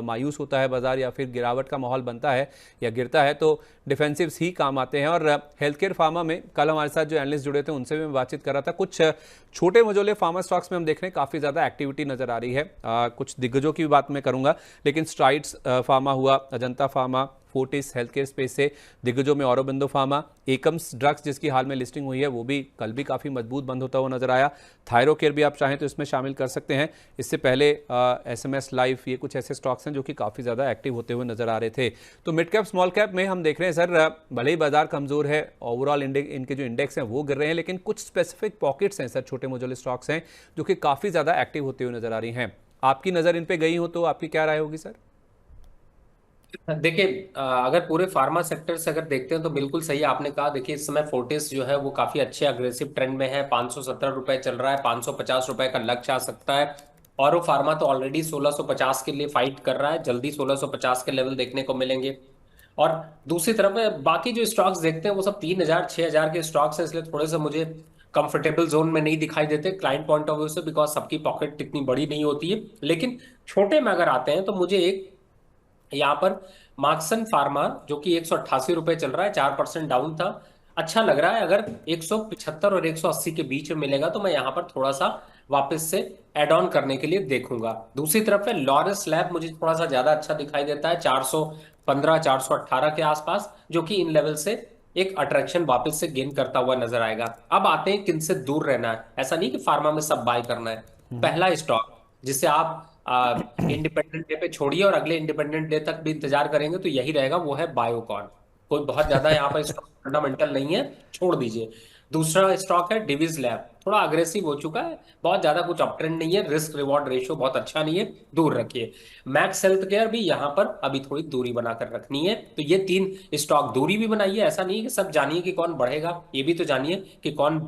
मायूस होता है बाजार या फिर गिरावट का माहौल बनता है या गिरता है, तो डिफेंसिव्स ही काम आते हैं। और हेल्थ केयर फार्मा में कल हमारे साथ जो एनालिस्ट जुड़े थे उनसे भी मैं बातचीत कर रहा था। कुछ छोटे मझोले फार्मा स्टॉक्स में हम देख रहे हैं काफ़ी ज़्यादा एक्टिविटी नज़र आ रही है। कुछ दिग्गजों की भी बात मैं करूंगा, लेकिन स्ट्राइड्स फार्मा हुआ, Ajanta pharma, Fortis health care space से दिग्गजों में औरोबिंदो फार्मा, एकम्स ड्रग्स जिसकी हाल में लिस्टिंग हुई है वो भी कल भी काफ़ी मजबूत बंद होता हुआ नजर आया। थायरोकेयर भी आप चाहें तो इसमें शामिल कर सकते हैं। इससे पहले SMS लाइफ, ये कुछ ऐसे स्टॉक्स हैं जो कि काफ़ी ज़्यादा एक्टिव होते हुए नजर आ रहे थे। तो मिड कैप स्मॉल कैप में हम देख रहे हैं सर, भले ही बाजार कमजोर है, ओवरऑल इनके जो इंडेक्स हैं वो गिर रहे हैं, लेकिन कुछ स्पेसिफिक पॉकेट्स हैं सर, छोटे मोजोले स्टॉक्स हैं जो कि काफ़ी ज़्यादा एक्टिव होते हुए नजर आ रही हैं। आपकी नज़र इन पे गई हो तो आपकी क्या राय होगी सर? देखिए, अगर पूरे फार्मा सेक्टर से अगर देखते हैं तो बिल्कुल सही आपने कहा। देखिए, इस समय फोर्टिस जो है वो काफी अच्छे अग्रेसिव ट्रेंड में है। 517 रुपए चल रहा है, 550 रुपए का लक्ष्य आ सकता है। और वो फार्मा तो ऑलरेडी 1650 के लिए फाइट कर रहा है, जल्दी 1650 के लेवल देखने को मिलेंगे। और दूसरी तरफ बाकी जो स्टॉक्स देखते हैं वो सब 3000 6000 के स्टॉक्स हैं, इसलिए थोड़े से मुझे कंफर्टेबल जोन में नहीं दिखाई देते क्लाइंट पॉइंट ऑफ व्यू से, बिकॉज सबकी पॉकेट इतनी बड़ी नहीं होती है। लेकिन छोटे में अगर आते हैं तो मुझे एक यहाँ पर मार्क्सन फार्मा जो कि 188 रुपए चल रहा है, 4% डाउन था, अच्छा लग रहा है। अगर 175 और 180 के बीच में मिलेगा तो मैं यहाँ पर थोड़ा सा वापस से एड ऑन करने के लिए देखूंगा। दूसरी तरफ है लॉरस लैब, मुझे थोड़ा सा ज्यादा अच्छा दिखाई देता है, 415 418 के आसपास, जो कि इन लेवल से एक अट्रैक्शन वापस से गेन करता हुआ नजर आएगा। अब आते हैं किन से दूर रहना है। ऐसा नहीं कि फार्मा में सब बाय करना है। पहला स्टॉक जिसे आप इंडिपेंडेंट डे पे छोड़िए और अगले इंडिपेंडेंट डे तक भी इंतजार करेंगे तो यही रहेगा, वो है बायोकॉन। कोई बहुत ज्यादा यहाँ पर स्टॉक फंडामेंटल नहीं है, छोड़ दीजिए। दूसरा स्टॉक है डिविज लैब, थोड़ा अग्रेसिव हो चुका है, बहुत ज्यादा कुछ अप ट्रेंड नहीं है, रिस्क रिवॉर्ड रेशियो बहुत अच्छा नहीं है, दूर रखिए। मैक्स हेल्थ केयर भी यहाँ पर अभी थोड़ी दूरी बनाकर रखनी है। तो ये तीन स्टॉक दूरी भी बनाइए, ऐसा नहीं है कि सब जानिए कि कौन बढ़ेगा, ये भी तो जानिए कि कौन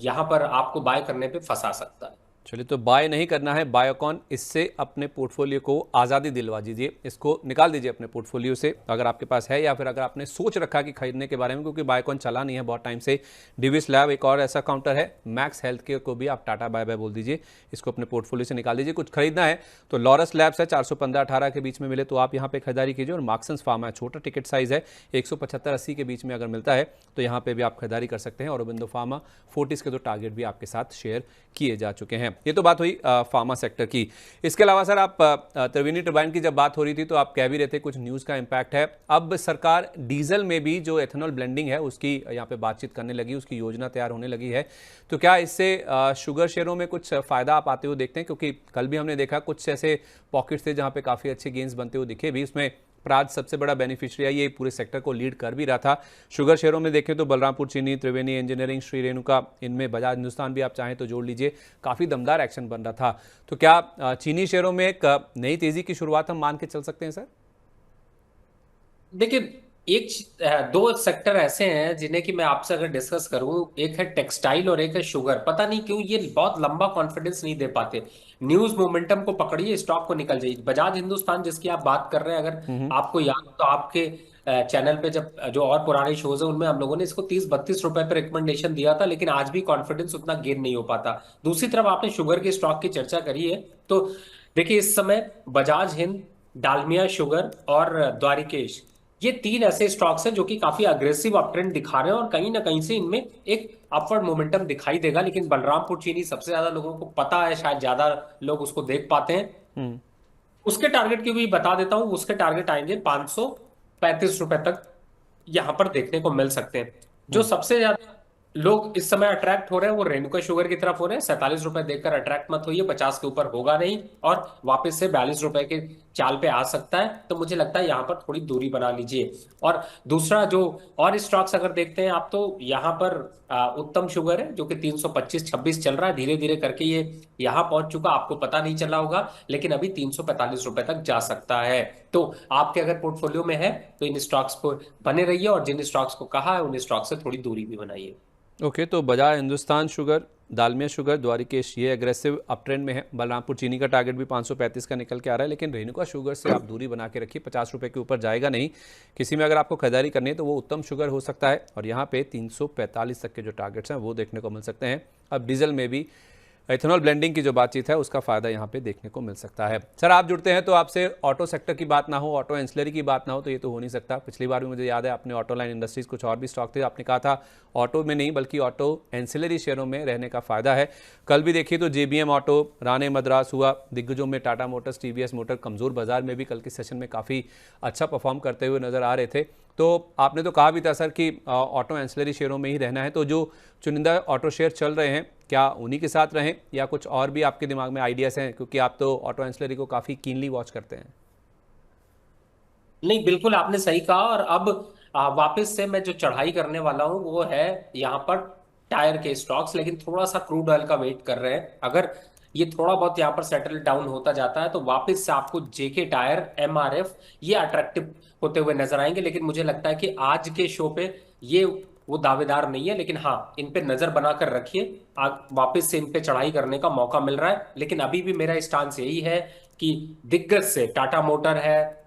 यहाँ पर आपको बाय करने पे फंसा सकता है। चलिए, तो बाय नहीं करना है बायोकॉन, इससे अपने पोर्टफोलियो को आज़ादी दिलवा दीजिए, इसको निकाल दीजिए अपने पोर्टफोलियो से अगर आपके पास है, या फिर अगर आपने सोच रखा कि खरीदने के बारे में, क्योंकि बायोकॉन चला नहीं है बहुत टाइम से। डिविस लैब एक और ऐसा काउंटर है, मैक्स हेल्थ केयर को भी आप टाटा बाय बाय बोल दीजिए, इसको अपने पोर्टफोलियो से निकाल दीजिए। कुछ खरीदना है तो लॉरस लैब्स है, 415-18 के बीच में मिले तो आप यहाँ पे खरीदारी कीजिए। और मार्क्सन्स फार्मा है, छोटा टिकट साइज है, 175-80 के बीच में अगर मिलता है तो यहाँ पे भी आप खरीदारी कर सकते हैं। और औरोबिंदो फार्मा, फोर्टिस के तो टारगेट भी आपके साथ शेयर किए जा चुके हैं। ये तो बात हुई फार्मा सेक्टर की। इसके अलावा सर, आप त्रिवेणी टर्बाइन की जब बात हो रही थी तो आप कह भी रहे थे कुछ न्यूज़ का इम्पैक्ट है। अब सरकार डीजल में भी जो एथेनॉल ब्लेंडिंग है उसकी यहाँ पे बातचीत करने लगी, उसकी योजना तैयार होने लगी है। तो क्या इससे शुगर शेयरों में कुछ फ़ायदा आप आते हुए देखते हैं? क्योंकि कल भी हमने देखा कुछ ऐसे पॉकेट्स थे जहाँ पे काफ़ी अच्छे गेंस बनते हुए दिखे भी, उसमें प्राज सबसे बड़ा बेनिफिशियरी, ये पूरे सेक्टर को लीड कर भी रहा था। शुगर शेयरों में देखें तो बलरामपुर चीनी, त्रिवेणी इंजीनियरिंग, श्री रेणुका, इनमें बजाज हिंदुस्तान भी आप चाहें तो जोड़ लीजिए, काफ़ी दमदार एक्शन बन रहा था। तो क्या चीनी शेयरों में एक नई तेजी की शुरुआत हम मान के चल सकते हैं सर? देखिए, एक दो सेक्टर ऐसे हैं जिन्हें कि मैं आपसे अगर डिस्कस करूं, एक है टेक्सटाइल और एक है शुगर। पता नहीं क्यों ये बहुत लंबा कॉन्फिडेंस नहीं दे पाते। न्यूज मोमेंटम को पकड़िए, स्टॉक को निकल जाइए। बजाज हिंदुस्तान जिसकी आप बात कर रहे हैं, अगर आपको याद हो तो आपके चैनल पे जब जो और पुराने शोज है उनमें हम लोगों ने इसको 30-32 रुपए पे रिकमेंडेशन दिया था, लेकिन आज भी कॉन्फिडेंस उतना गेन नहीं हो पाता। दूसरी तरफ आपने शुगर के स्टॉक की चर्चा करी है, तो देखिए इस समय बजाज हिंद, डालमिया शुगर और द्वारिकेश, ये तीन ऐसे स्टॉक्स हैं जो कि काफी अग्रेसिव अपट्रेंड दिखा रहे हैं और कहीं ना कहीं से इनमें एक अपवर्ड मोमेंटम दिखाई देगा। लेकिन बलरामपुर चीनी सबसे ज्यादा लोगों को पता है, शायद ज्यादा लोग उसको देख पाते हैं। उसके टारगेट की भी बता देता हूं, उसके टारगेट आएंगे 535 रुपए तक, यहां पर देखने को मिल सकते हैं। जो सबसे ज्यादा लोग इस समय अट्रैक्ट हो रहे हैं वो रेणुका शुगर की तरफ हो रहे हैं। 47 रुपए देखकर अट्रैक्ट मत होइए, 50 के ऊपर होगा नहीं और वापस से 42 रुपए के चाल पे आ सकता है। तो मुझे लगता है यहाँ पर थोड़ी दूरी बना लीजिए। और दूसरा जो और स्टॉक्स अगर देखते हैं आप, तो यहाँ पर उत्तम शुगर है जो कि 325-26 चल रहा है। धीरे धीरे करके ये यहाँ पहुंच चुका, आपको पता नहीं चला होगा, लेकिन अभी 345 रुपए तक जा सकता है। तो आपके अगर पोर्टफोलियो में है तो इन स्टॉक्स पर बने रहिए, और जिन स्टॉक्स को कहा है उन स्टॉक्स से थोड़ी दूरी भी बनाइए। ओके, तो बजाज हिंदुस्तान शुगर, दालमिया शुगर, द्वारिकेश ये एग्रेसिव अप ट्रेंड में है। बलरामपुर चीनी का टारगेट भी 535 का निकल के आ रहा है, लेकिन रेणुका शुगर से आप दूरी बना के रखिए, 50 रुपए के ऊपर जाएगा नहीं। किसी में अगर आपको खरीदारी करनी है तो वो उत्तम शुगर हो सकता है, और यहाँ पे 345 तक के जो टारगेट्स हैं वो देखने को मिल सकते हैं। अब डीजल में भी इथेनॉल ब्लेंडिंग की जो बातचीत है उसका फायदा यहाँ पे देखने को मिल सकता है। सर, आप जुड़ते हैं तो आपसे ऑटो सेक्टर की बात ना हो, ऑटो एंसिलरी की बात ना हो, तो ये तो हो नहीं सकता। पिछली बार भी मुझे याद है आपने ऑटो लाइन इंडस्ट्रीज, कुछ और भी स्टॉक थे, आपने कहा था ऑटो में नहीं बल्कि ऑटो एंसिलरी शेयरों में रहने का फायदा है। कल भी देखिए तो जेबीएम ऑटो, राणे मद्रास हुआ, दिग्गजों में टाटा मोटर्स, टीवीएस मोटर कमजोर बाजार में भी कल के सेशन में काफ़ी अच्छा परफॉर्म करते हुए नजर आ रहे थे। तो आपने तो कहा भी था सर कि ऑटो एंसिलरी शेयरों में ही रहना है, तो जो चुनिंदा ऑटो शेयर चल रहे हैं क्या उन्हीं के साथ रहें या कुछ और भी आपके दिमाग में आइडियाज हैं, क्योंकि आप तो ऑटो एंसिलरी को काफ़ी कीनली वॉच करते हैं। नहीं, बिल्कुल आपने सही कहा। और अब वापस से मैं जो चढ़ाई करने वाला हूं वो है यहाँ पर टायर के स्टॉक्स, लेकिन थोड़ा सा क्रूड ऑयल का वेट कर रहे हैं। अगर ये थोड़ा बहुत यहाँ पर सेटल डाउन होता जाता है तो वापस से आपको जेके टायर, एमआरएफ ये अट्रैक्टिव होते हुए नजर आएंगे। लेकिन मुझे लगता है कि आज के शो पे ये वो दावेदार नहीं है, लेकिन हाँ इन पे नजर बनाकर रखिए। वापस से इन पे चढ़ाई करने का मौका मिल रहा है। लेकिन अभी भी मेरा स्टांस यही है कि दिग्गज से टाटा मोटर है,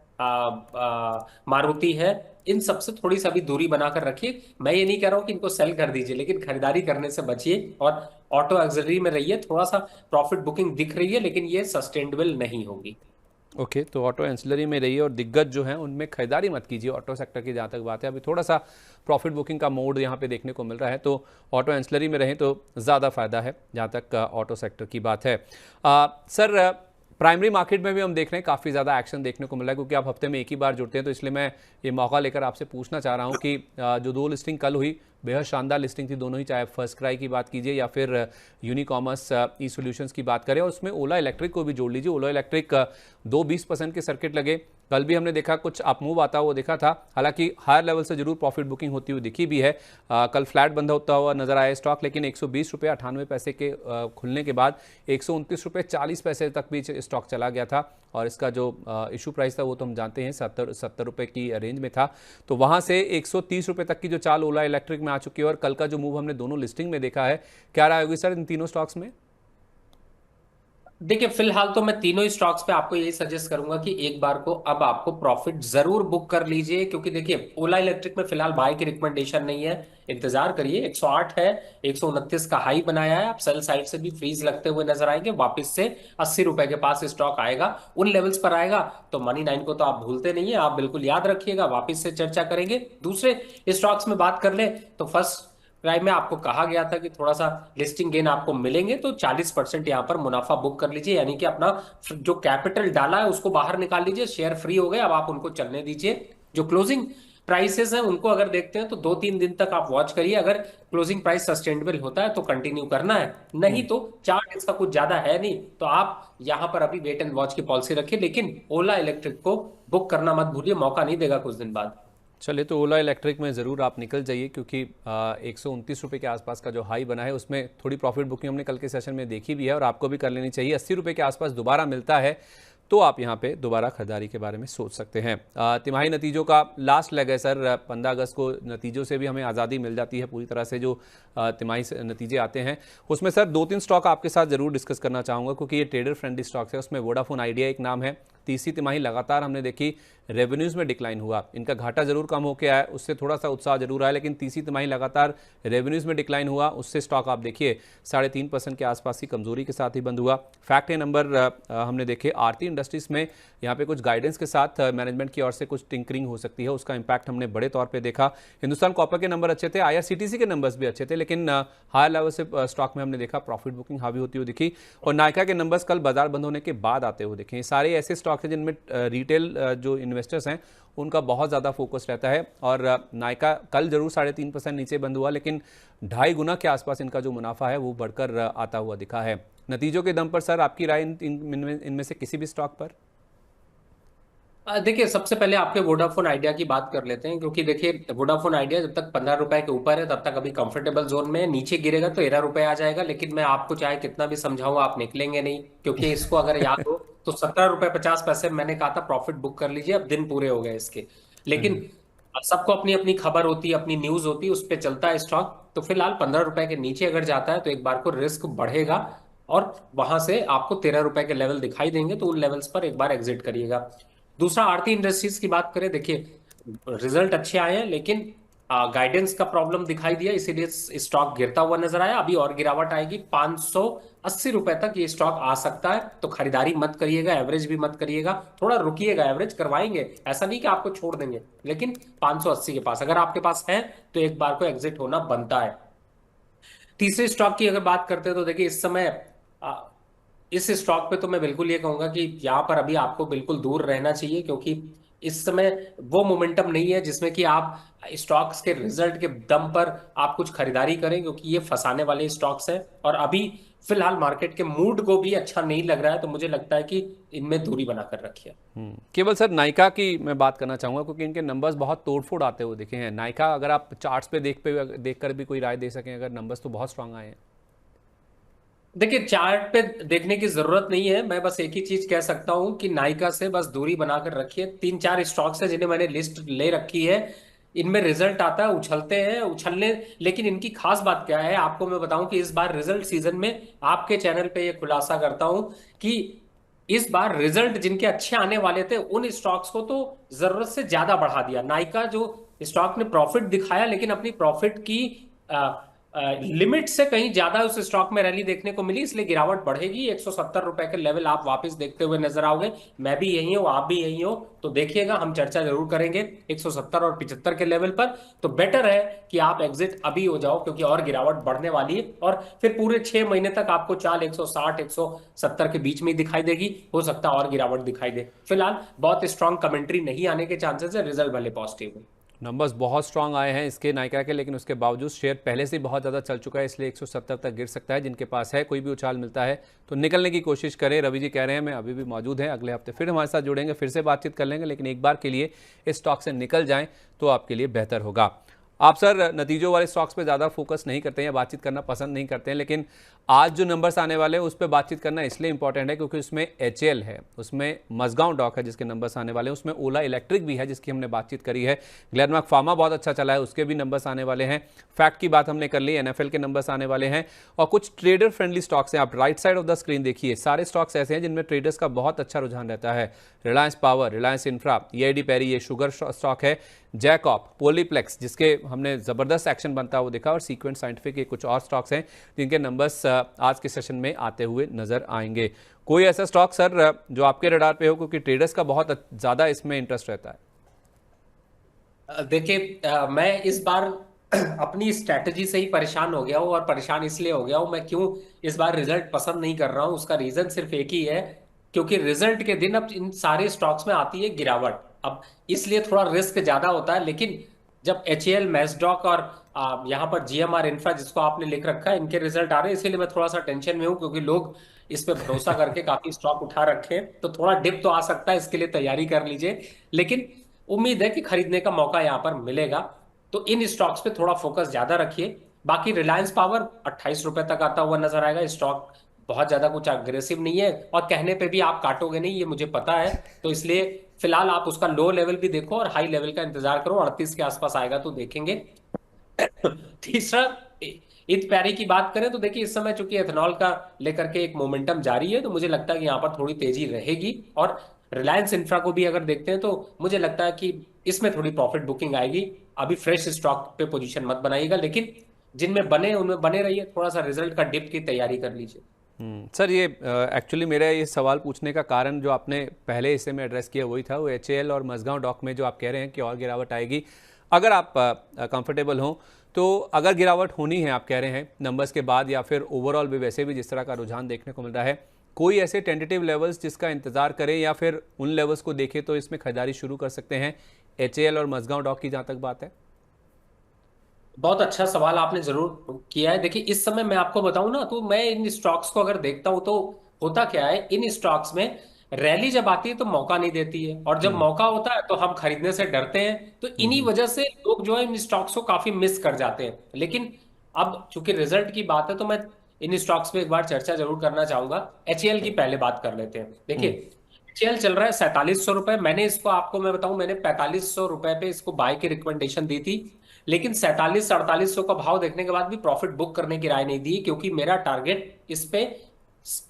मारुति है, इन सब से थोड़ी सा भी दूरी बनाकर रखिए। मैं ये नहीं कह रहा हूं कि इनको सेल कर दीजिए, लेकिन खरीदारी करने से बचिए और ऑटो एक्सिलरी में रहिए। थोड़ा सा प्रॉफिट बुकिंग दिख रही है, लेकिन ये सस्टेनेबल नहीं होगी। ओके, तो ऑटो एंसिलरी में रहिए और दिग्गज जो हैं उनमें खरीदारी मत कीजिए। ऑटो सेक्टर की जहाँ तक बात है, अभी थोड़ा सा प्रॉफिट बुकिंग का मोड यहाँ पे देखने को मिल रहा है, तो ऑटो एंसिलरी में रहें तो ज़्यादा फायदा है जहाँ तक ऑटो सेक्टर की बात है। सर, प्राइमरी मार्केट में भी हम देख रहे हैं काफ़ी ज़्यादा एक्शन देखने को मिल रहा है, क्योंकि आप हफ्ते में एक ही बार जुड़ते हैं, तो इसलिए मैं ये मौका लेकर आपसे पूछना चाह रहा हूँ कि जो दो लिस्टिंग कल हुई, बेहद शानदार लिस्टिंग थी दोनों ही, चाहे फर्स्ट क्राई की बात कीजिए या फिर यूनिकॉमर्स ई सॉल्यूशंस की बात करें, और उसमें ओला इलेक्ट्रिक को भी जोड़ लीजिए। ओला इलेक्ट्रिक 2-20% के सर्किट लगे, कल भी हमने देखा कुछ अपमूव आता हुआ देखा था, हालांकि हायर लेवल से जरूर प्रॉफिट बुकिंग होती हुई दिखी भी है। कल फ्लैट बंद होता हुआ नजर आया स्टॉक, लेकिन 120 रुपये 98 पैसे के खुलने के बाद 129 रुपये 40 पैसे तक भी स्टॉक चला गया था, और इसका जो इशू प्राइस था वो तो हम जानते हैं 70 रुपये की रेंज में था। तो वहाँ से 130 रुपये तक की जो चाल ओला इलेक्ट्रिक में आ चुकी है, और कल का जो मूव हमने दोनों लिस्टिंग में देखा है, क्या राय होगी सर इन तीनों स्टॉक्स में? देखिए, फिलहाल तो मैं तीनों ही स्टॉक्स पे आपको यही सजेस्ट करूंगा कि एक बार को अब आपको प्रॉफिट जरूर बुक कर लीजिए, क्योंकि देखिए ओला इलेक्ट्रिक में फिलहाल बाय की रिकमेंडेशन नहीं है। इंतजार करिए, 108 है, 129 का हाई बनाया है। आप सेल साइड से भी फ्रीज लगते हुए नजर आएंगे, वापस से 80 रुपए के पास स्टॉक आएगा, उन लेवल्स पर आएगा। तो मनी 9 को तो आप भूलते नहीं है, आप बिल्कुल याद रखिएगा, वापस से चर्चा करेंगे। दूसरे स्टॉक्स में बात कर ले तो फर्स्ट प्राइम में आपको कहा गया था कि थोड़ा सा लिस्टिंग गेन आपको मिलेंगे, तो 40% यहां पर मुनाफा बुक कर लीजिए, यानी कि अपना जो कैपिटल डाला है उसको बाहर निकाल लीजिए। शेयर फ्री हो गए, अब आप उनको चलने दीजिए। जो क्लोजिंग प्राइसेस हैं उनको अगर देखते हैं तो 2-3 दिन तक आप वॉच करिए। अगर क्लोजिंग प्राइस सस्टेनेबल होता है तो कंटिन्यू करना है, नहीं तो चार्ट इसका कुछ ज्यादा है नहीं, तो आप यहां पर अभी वेट एंड वॉच की पॉलिसी रखिए। लेकिन ओला इलेक्ट्रिक को बुक करना मत भूलिए, मौका नहीं देगा कुछ दिन बाद। चलिए, तो ओला इलेक्ट्रिक में ज़रूर आप निकल जाइए, क्योंकि 129 रुपये के आसपास का जो हाई बना है उसमें थोड़ी प्रॉफिट बुकिंग हमने कल के सेशन में देखी भी है, और आपको भी कर लेनी चाहिए। 80 रुपये के आसपास दोबारा मिलता है तो आप यहाँ पे दोबारा खरीदारी के बारे में सोच सकते हैं। तिमाही नतीजों का लास्ट लेग है सर, 15 अगस्त को नतीजों से भी हमें आज़ादी मिल जाती है पूरी तरह से। जो तिमाही नतीजे आते हैं उसमें सर 2-3 स्टॉक आपके साथ ज़रूर डिस्कस करना चाहूँगा, क्योंकि ये ट्रेडर फ्रेंडली स्टॉक्स है। उसमें वोडाफोन आइडिया एक नाम है, तीसरी तिमाही लगातार हमने देखी रेवेन्यूज़ में डिक्लाइन हुआ, इनका घाटा जरूर कम होकर आया, उससे थोड़ा सा उत्साह जरूर आया, लेकिन तीसरी तिमाही लगातार रेवेन्यूज़ में डिक्लाइन हुआ, उससे स्टॉक आप देखिए 3.5% के आसपास की कमजोरी के साथ ही बंद हुआ। फैक्ट है नंबर हमने देखे आरती इंडस्ट्रीज में, यहाँ पे कुछ गाइडेंस के साथ मैनेजमेंट की ओर से कुछ टिंकरिंग हो सकती है, उसका इंपैक्ट हमने बड़े तौर पे देखा। हिंदुस्तान कॉपर के नंबर अच्छे थे, आईआरसीटीसी के नंबर्स भी अच्छे थे, लेकिन हायर लेवल से स्टॉक में हमने देखा प्रॉफिट बुकिंग हावी होती हुई दिखी। और नायका के नंबर्स कल बाजार बंद होने के बाद आते हुए दिखे। सारे ऐसे स्टॉक हैं जिनमें रिटेल जो इन्वेस्टर्स हैं उनका बहुत ज़्यादा फोकस रहता है। और नायका कल जरूर 3.5% नीचे बंद हुआ, लेकिन 2.5 गुना के आसपास इनका जो मुनाफा है वो बढ़कर आता हुआ दिखा है। नतीजों के दम पर सर आपकी राय इनमें से किसी भी स्टॉक पर? देखिए, सबसे पहले आपके वोडाफोन आइडिया की बात कर लेते हैं, क्योंकि देखिए वोडाफोन आइडिया जब तक 15 रुपए के ऊपर है तब तक अभी कंफर्टेबल जोन में है। नीचे गिरेगा तो 13 रुपए आ जाएगा, लेकिन मैं आपको चाहे कितना भी समझाऊं आप निकलेंगे नहीं, क्योंकि इसको अगर याद हो तो 17 रुपए 50 पैसे मैंने कहा था प्रॉफिट बुक कर लीजिए। अब दिन पूरे हो गए इसके, लेकिन सबको अपनी अपनी खबर होती है, अपनी न्यूज होती है, उस पर चलता है स्टॉक। तो फिलहाल 15 रुपए के नीचे अगर जाता है तो एक बार को रिस्क बढ़ेगा, और वहां से आपको 13 रुपए के लेवल दिखाई देंगे, तो उन लेवल्स पर एक बार एग्जिट करिएगा। दूसरा, आरती इंडस्ट्रीज की बात करें, देखिए रिजल्ट अच्छे आए हैं, लेकिन गाइडेंस का प्रॉब्लम दिखाई दिया, इसीलिए स्टॉक गिरता हुआ नजर आया। अभी और गिरावट आएगी, 580 रुपए तक ये स्टॉक आ सकता है, तो खरीदारी मत करिएगा, एवरेज भी मत करिएगा, थोड़ा रुकिएगा। एवरेज करवाएंगे, ऐसा नहीं कि आपको छोड़ देंगे, लेकिन 580 के पास अगर आपके पास है तो एक बार को एग्जिट होना बनता है। तीसरे स्टॉक की अगर बात करते हैं तो देखिए इस समय आ, इस स्टॉक पे तो मैं बिल्कुल ये कहूंगा कि यहाँ पर अभी आपको बिल्कुल दूर रहना चाहिए, क्योंकि इस समय वो मोमेंटम नहीं है जिसमें कि आप स्टॉक्स के रिजल्ट के दम पर आप कुछ खरीदारी करें, क्योंकि ये फंसाने वाले स्टॉक्स हैं। और अभी फिलहाल मार्केट के मूड को भी अच्छा नहीं लग रहा है, तो मुझे लगता है कि इनमें दूरी बनाकर रखिए। केवल सर नायका की मैं बात करना चाहूंगा, क्योंकि इनके नंबर्स बहुत तोड़फोड़ आते हुए दिखे हैं। नायका अगर आप चार्ट्स पे देखकर भी कोई राय दे सकें, अगर नंबर्स तो बहुत स्ट्रांग आए हैं। देखिए, चार्ट पे देखने की जरूरत नहीं है, मैं बस एक ही चीज कह सकता हूं कि नायका से बस दूरी बनाकर रखिए। 3-4 स्टॉक्स है जिन्हें मैंने लिस्ट ले रखी है, इनमें रिजल्ट आता है, उछलते हैं उछलने, लेकिन इनकी खास बात क्या है आपको मैं बताऊं कि इस बार रिजल्ट सीजन में आपके चैनल पे ये खुलासा करता हूं कि इस बार रिजल्ट जिनके अच्छे आने वाले थे उन स्टॉक्स को तो जरूरत से ज्यादा बढ़ा दिया। नायका जो स्टॉक ने प्रॉफिट दिखाया, लेकिन अपनी प्रॉफिट की लिमिट से कहीं ज्यादा उस स्टॉक में रैली देखने को मिली, इसलिए गिरावट बढ़ेगी। 170 रुपए के लेवल आप वापस देखते हुए नजर आओगे। मैं भी यही हूं, आप भी यही हो, तो देखिएगा, हम चर्चा जरूर करेंगे 170 और 75 के लेवल पर। तो बेटर है कि आप एग्जिट अभी हो जाओ, क्योंकि और गिरावट बढ़ने वाली है, और फिर पूरे 6 महीने तक आपको चाल 160 170 के बीच में ही दिखाई देगी। हो सकता है और गिरावट दिखाई दे। फिलहाल बहुत स्ट्रांग कमेंट्री नहीं आने के चांसेस है, रिजल्ट भले पॉजिटिव है। नंबर्स बहुत स्ट्रांग आए हैं इसके नायका के, लेकिन उसके बावजूद शेयर पहले से बहुत ज़्यादा चल चुका है, इसलिए 170 तक गिर सकता है। जिनके पास है कोई भी उछाल मिलता है तो निकलने की कोशिश करें। रवि जी कह रहे हैं मैं अभी भी मौजूद हैं, अगले हफ्ते फिर हमारे साथ जुड़ेंगे, फिर से बातचीत कर लेंगे, लेकिन एक बार के लिए इस स्टॉक से निकल जाएं तो आपके लिए बेहतर होगा। आप सर नतीजों वाले स्टॉक्स पे ज़्यादा फोकस नहीं करते हैं या बातचीत करना पसंद नहीं करते हैं, लेकिन आज जो नंबर्स आने वाले हैं उस पर बातचीत करना इसलिए इंपॉर्टेंट है क्योंकि उसमें HAL है, उसमें मजगांव डॉक है जिसके नंबर्स आने वाले हैं, उसमें ओला इलेक्ट्रिक भी है जिसकी हमने बातचीत करी है, ग्लेनमार्क फार्मा बहुत अच्छा चला है उसके भी नंबर्स आने वाले हैं, फैक्ट की बात हमने कर ली, NFL के नंबर्स आने वाले हैं, और कुछ ट्रेडर फ्रेंडली स्टॉक्स हैं। आप right side of the screen देखिए, सारे स्टॉक्स ऐसे हैं जिनमें ट्रेडर्स का बहुत अच्छा रुझान रहता है। Reliance power, Reliance infra, EID पैरी, ये शुगर स्टॉक है, जैकॉप, पॉलीप्लेक्स जिसके हमने ज़बरदस्त एक्शन बनता हुआ देखा, और सीक्वेंट साइंटिफिक, ये कुछ और स्टॉक्स हैं जिनके नंबर्स आज के सेशन में आते हुए नजर आएंगे। कोई ऐसा स्टॉक सर जो आपके रडार पे हो, क्योंकि ट्रेडर्स का बहुत ज़्यादा इसमें इंटरेस्ट रहता है? देखिए, मैं इस बार अपनी स्ट्रैटेजी से ही परेशान हो गया हूँ, और परेशान इसलिए हो गया हूँ मैं, क्यों इस बार रिजल्ट पसंद नहीं कर रहा हूँ, उसका रीजन सिर्फ एक ही है, क्योंकि रिजल्ट के दिन अब इन सारे स्टॉक्स में आती है गिरावट। अब इसलिए थोड़ा रिस्क ज्यादा होता है, लेकिन जब HAL, मैस्डॉक और यहाँ पर GMR इंफ्रा जिसको आपने लिख रखा है, इनके रिजल्ट आ रहे हैं, इसीलिए मैं थोड़ा सा टेंशन में हूँ, क्योंकि लोग इस पे भरोसा करके काफी स्टॉक उठा रखे हैं, तो थोड़ा डिप तो आ सकता है, इसके लिए तैयारी कर लीजिए। लेकिन उम्मीद है कि खरीदने का मौका यहाँ पर मिलेगा, तो इन स्टॉक्स पे थोड़ा फोकस ज्यादा रखिए। बाकी रिलायंस पावर 28 रुपए तक आता हुआ नजर आएगा। स्टॉक बहुत ज्यादा कुछ अग्रेसिव नहीं है, और कहने पे भी आप काटोगे नहीं, ये मुझे पता है, तो इसलिए फिलहाल आप उसका लो लेवल भी देखो और हाई लेवल का इंतजार करो। 38 के आसपास आएगा तो देखेंगे। तीसरा, ईद प्यारी की बात करें तो देखिए इस समय चूंकि एथेनॉल का लेकर के एक मोमेंटम जारी है, तो मुझे लगता है कि यहाँ पर थोड़ी तेजी रहेगी। और रिलायंस इंफ्रा को भी अगर देखते हैं तो मुझे लगता है कि इसमें थोड़ी प्रॉफिट बुकिंग आएगी। अभी फ्रेश स्टॉक पे पोजीशन मत बनाइएगा, लेकिन जिनमें बने उनमें बने रहिए, थोड़ा सा रिजल्ट का डिप की तैयारी कर लीजिए। सर ये एक्चुअली मेरा ये सवाल पूछने का कारण जो आपने पहले हिस्से में एड्रेस किया वही था, वो HAL और मजगांव डॉक में जो आप कह रहे हैं कि और गिरावट आएगी। अगर आप कंफर्टेबल हों तो अगर गिरावट होनी है, आप कह रहे हैं नंबर्स के बाद या फिर ओवरऑल भी वैसे भी जिस तरह का रुझान देखने को मिल रहा है, कोई ऐसे टेंटेटिव लेवल्स जिसका इंतजार करें या फिर उन लेवल्स को देखें तो इसमें खरीदारी शुरू कर सकते हैं? HAL और मझगांव डॉक की जहां तक बात है? बहुत अच्छा सवाल आपने जरूर किया है। देखिए, इस समय मैं आपको बताऊं ना, तो मैं इन स्टॉक्स को अगर देखता हूं तो होता क्या है, इन स्टॉक्स में रैली जब आती है तो मौका नहीं देती है, और जब हम्म मौका होता है तो हम खरीदने से डरते हैं। तो इन्हीं हम्म वजह से लोग जो है इन स्टॉक्स को काफी मिस कर जाते हैं। लेकिन अब चूंकि रिजल्ट की बात है तो मैं इन स्टॉक्स पे एक बार चर्चा जरूर करना चाहूंगा। एचएएल की पहले बात कर लेते हैं। देखिए, हम्म एचएएल चल रहा है 4700 रुपए। मैंने इसको, आपको मैं बताऊं, मैंने 4500 रुपए पे इसको बाय की रिकमेंडेशन दी थी। लेकिन 4700 4800 का भाव देखने के बाद भी प्रॉफिट बुक करने की राय नहीं दी, क्योंकि मेरा टारगेट इस पे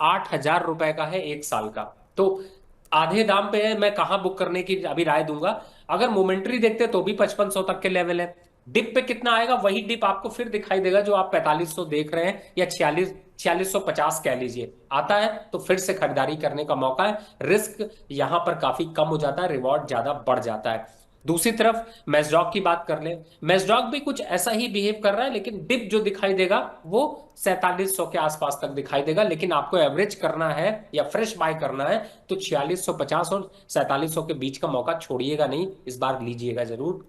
8000 रुपए का है 1 साल का। तो आधे दाम पे है, मैं कहाँ बुक करने की अभी राय दूंगा। अगर मोमेंट्री देखते तो भी 5500 तक के लेवल है। डिप पे कितना आएगा, वही डिप आपको फिर दिखाई देगा जो आप 4500 देख रहे हैं, या 4650 कह लीजिए। आता है तो फिर से खरीदारी करने का मौका है। रिस्क यहां पर काफी कम हो जाता है, रिवॉर्ड ज्यादा बढ़ जाता है। दूसरी तरफ मैजडॉक की बात कर ले। मैजडॉक भी कुछ ऐसा ही बिहेव कर रहा है, लेकिन डिप जो दिखाई देगा वो 4700 के आसपास तक दिखाई देगा। लेकिन आपको एवरेज करना है या फ्रेश बाय करना है तो 4650 और 4700 के बीच का मौका छोड़िएगा नहीं, इस बार लीजिएगा जरूर।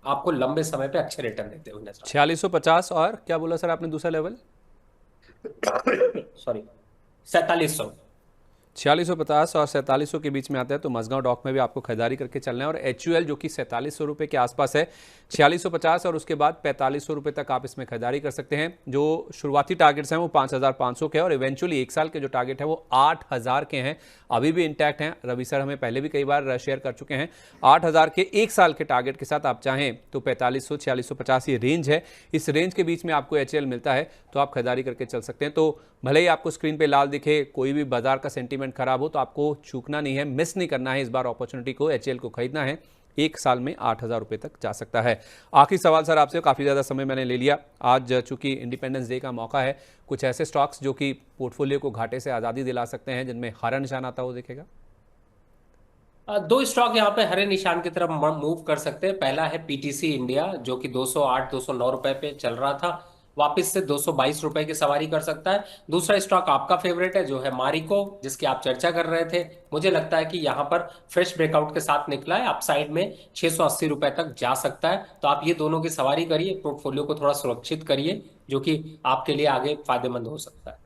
आपको लंबे समय पे अच्छे रिटर्न देते हुए नजर 4650 और क्या बोला सर आपने दूसरा लेवल? आए। सॉरी, 4700। 4650 और 4700 के बीच में आता है तो मझगांव डॉक में भी आपको खरीदारी करके चलना है। और HUL जो कि 4700 रुपये के आसपास है, 4650 और उसके बाद 4500 रुपये तक आप इसमें खरीदारी कर सकते हैं। जो शुरुआती टारगेट्स हैं वो 5500 के हैं और इवेंचुअली 1 साल के जो टारगेट है वो 8000 के हैं, अभी भी इंटैक्ट हैं। रवि सर हमें पहले भी कई बार शेयर कर चुके हैं। 8000 के 1 साल के टारगेट के साथ आप चाहें तो 4500 4650 ये रेंज है। इस रेंज के बीच में आपको HL मिलता है तो आप खरीदारी करके चल सकते हैं। तो भले ही आपको स्क्रीन पे लाल दिखे, कोई भी बाजार का सेंटीमेंट खराब हो, तो आपको चूकना नहीं है, मिस नहीं करना है इस बार अपॉर्चुनिटी को। HL को खरीदना है, 1 साल में 8000 रुपये तक जा सकता है। आखिरी सवाल सर आपसे, काफ़ी ज़्यादा समय मैंने ले लिया। आज चूंकि इंडिपेंडेंस डे का मौका है, कुछ ऐसे स्टॉक्स जो कि पोर्टफोलियो को घाटे से आज़ादी दिला सकते हैं, जिनमें हरा निशान आता हो दिखेगा? दो स्टॉक यहाँ पे हरे निशान की तरफ मूव कर सकते हैं। पहला है पीटीसी इंडिया, जो कि 208 209 रुपए पे चल रहा था, वापस से 222 रुपए की सवारी कर सकता है। दूसरा स्टॉक आपका फेवरेट है जो है मारिको, जिसकी आप चर्चा कर रहे थे। मुझे लगता है कि यहाँ पर फ्रेश ब्रेकआउट के साथ निकला है, अपसाइड में 680 रुपए तक जा सकता है। तो आप ये दोनों की सवारी करिए, पोर्टफोलियो को थोड़ा सुरक्षित करिए, जो कि आपके लिए आगे फायदेमंद हो सकता है।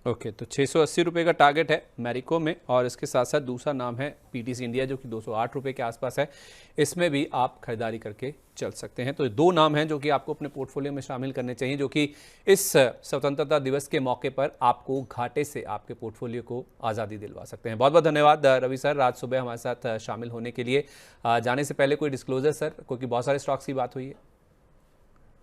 ओके, तो 680 रुपये का टारगेट है मैरिको में, और इसके साथ साथ दूसरा नाम है पीटीसी इंडिया जो कि 208 रुपये के आसपास है। इसमें भी आप खरीदारी करके चल सकते हैं। तो ये दो नाम हैं जो कि आपको अपने पोर्टफोलियो में शामिल करने चाहिए, जो कि इस स्वतंत्रता दिवस के मौके पर आपको घाटे से आपके पोर्टफोलियो को आज़ादी दिलवा सकते हैं। बहुत बहुत धन्यवाद रवि सर, आज सुबह हमारे साथ शामिल होने के लिए। जाने से पहले कोई डिस्क्लोजर सर, क्योंकि बहुत सारे स्टॉक्स की बात हुई है।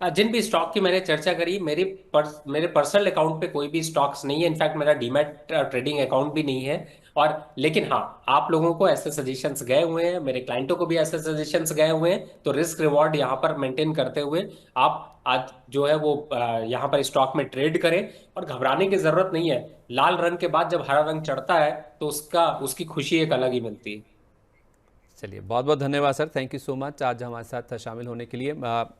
जिन भी स्टॉक की मैंने चर्चा करी, मेरे पर्सनल अकाउंट पे कोई भी स्टॉक्स नहीं है। इनफैक्ट मेरा डीमैट ट्रेडिंग अकाउंट भी नहीं है। और लेकिन हाँ, आप लोगों को ऐसे सजेशंस गए हुए हैं, मेरे क्लाइंटों को भी ऐसे सजेशंस गए हुए हैं। तो रिस्क रिवॉर्ड यहाँ पर मेंटेन करते हुए आप आज जो है वो यहाँ पर स्टॉक में ट्रेड करें। और घबराने की जरूरत नहीं है। लाल रंग के बाद जब हरा रंग चढ़ता है तो उसकी खुशी एक अलग ही मिलती है। चलिए, बहुत बहुत धन्यवाद sir, thank you so much आज हमारे साथ शामिल होने के लिए।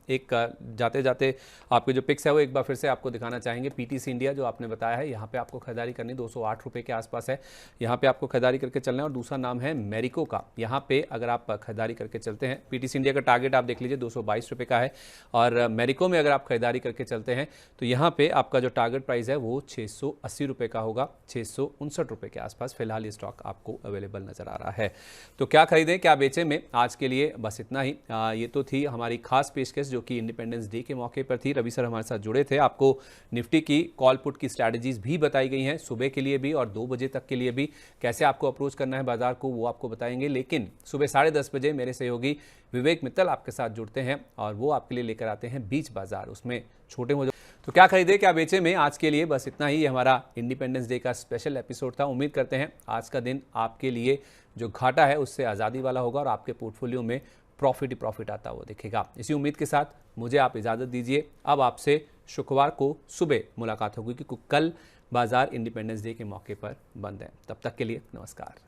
एक जाते जाते आपके जो पिक्स है वो एक बार फिर से आपको दिखाना चाहेंगे। पीटीसी इंडिया जो आपने बताया है, यहाँ पे आपको खरीदारी करनी 208 रुपये के आसपास है, यहाँ पे आपको खरीदारी करके चलना है। और दूसरा नाम है मैरिको का, यहाँ पे अगर आप खरीदारी करके चलते हैं, पीटीसी इंडिया का टारगेट आप देख लीजिए 222 रुपये का है, और मैरिको में अगर आप खरीदारी करके चलते हैं तो यहाँ पे आपका जो टारगेट प्राइस है वो 680 रुपये का होगा, 659 रुपये के आसपास फिलहाल ये स्टॉक आपको अवेलेबल नजर आ रहा है। तो क्या खरीदें क्या बेचें में आज के लिए बस इतना ही। ये तो थी हमारी खास पेशकश जो कि इंडिपेंडेंस डे के मौके पर थी। रवि सर हमारे साथ जुड़े थे, आपको निफ्टी की कॉल पुट की स्ट्रैटेजीज भी बताई गई हैं, सुबह के लिए भी और 2 बजे तक के लिए भी। कैसे आपको अप्रोच करना है बाजार को वो आपको बताएंगे। लेकिन सुबह 10:30 बजे मेरे सहयोगी विवेक मित्तल आपके साथ जुड़ते हैं और वो आपके लिए लेकर आते हैं बीच बाजार, उसमें छोटे मोटे। तो क्या खरीदे क्या बेचे में आज के लिए बस इतना ही। ये हमारा इंडिपेंडेंस डे का स्पेशल एपिसोड था। उम्मीद करते हैं आज का दिन आपके लिए जो घाटा है उससे आज़ादी वाला होगा और आपके पोर्टफोलियो में प्रॉफिट ही प्रॉफिट आता हुआ दिखेगा। इसी उम्मीद के साथ मुझे आप इजाज़त दीजिए। अब आपसे शुक्रवार को सुबह मुलाकात होगी, क्योंकि कल बाजार इंडिपेंडेंस डे के मौके पर बंद है। तब तक के लिए नमस्कार।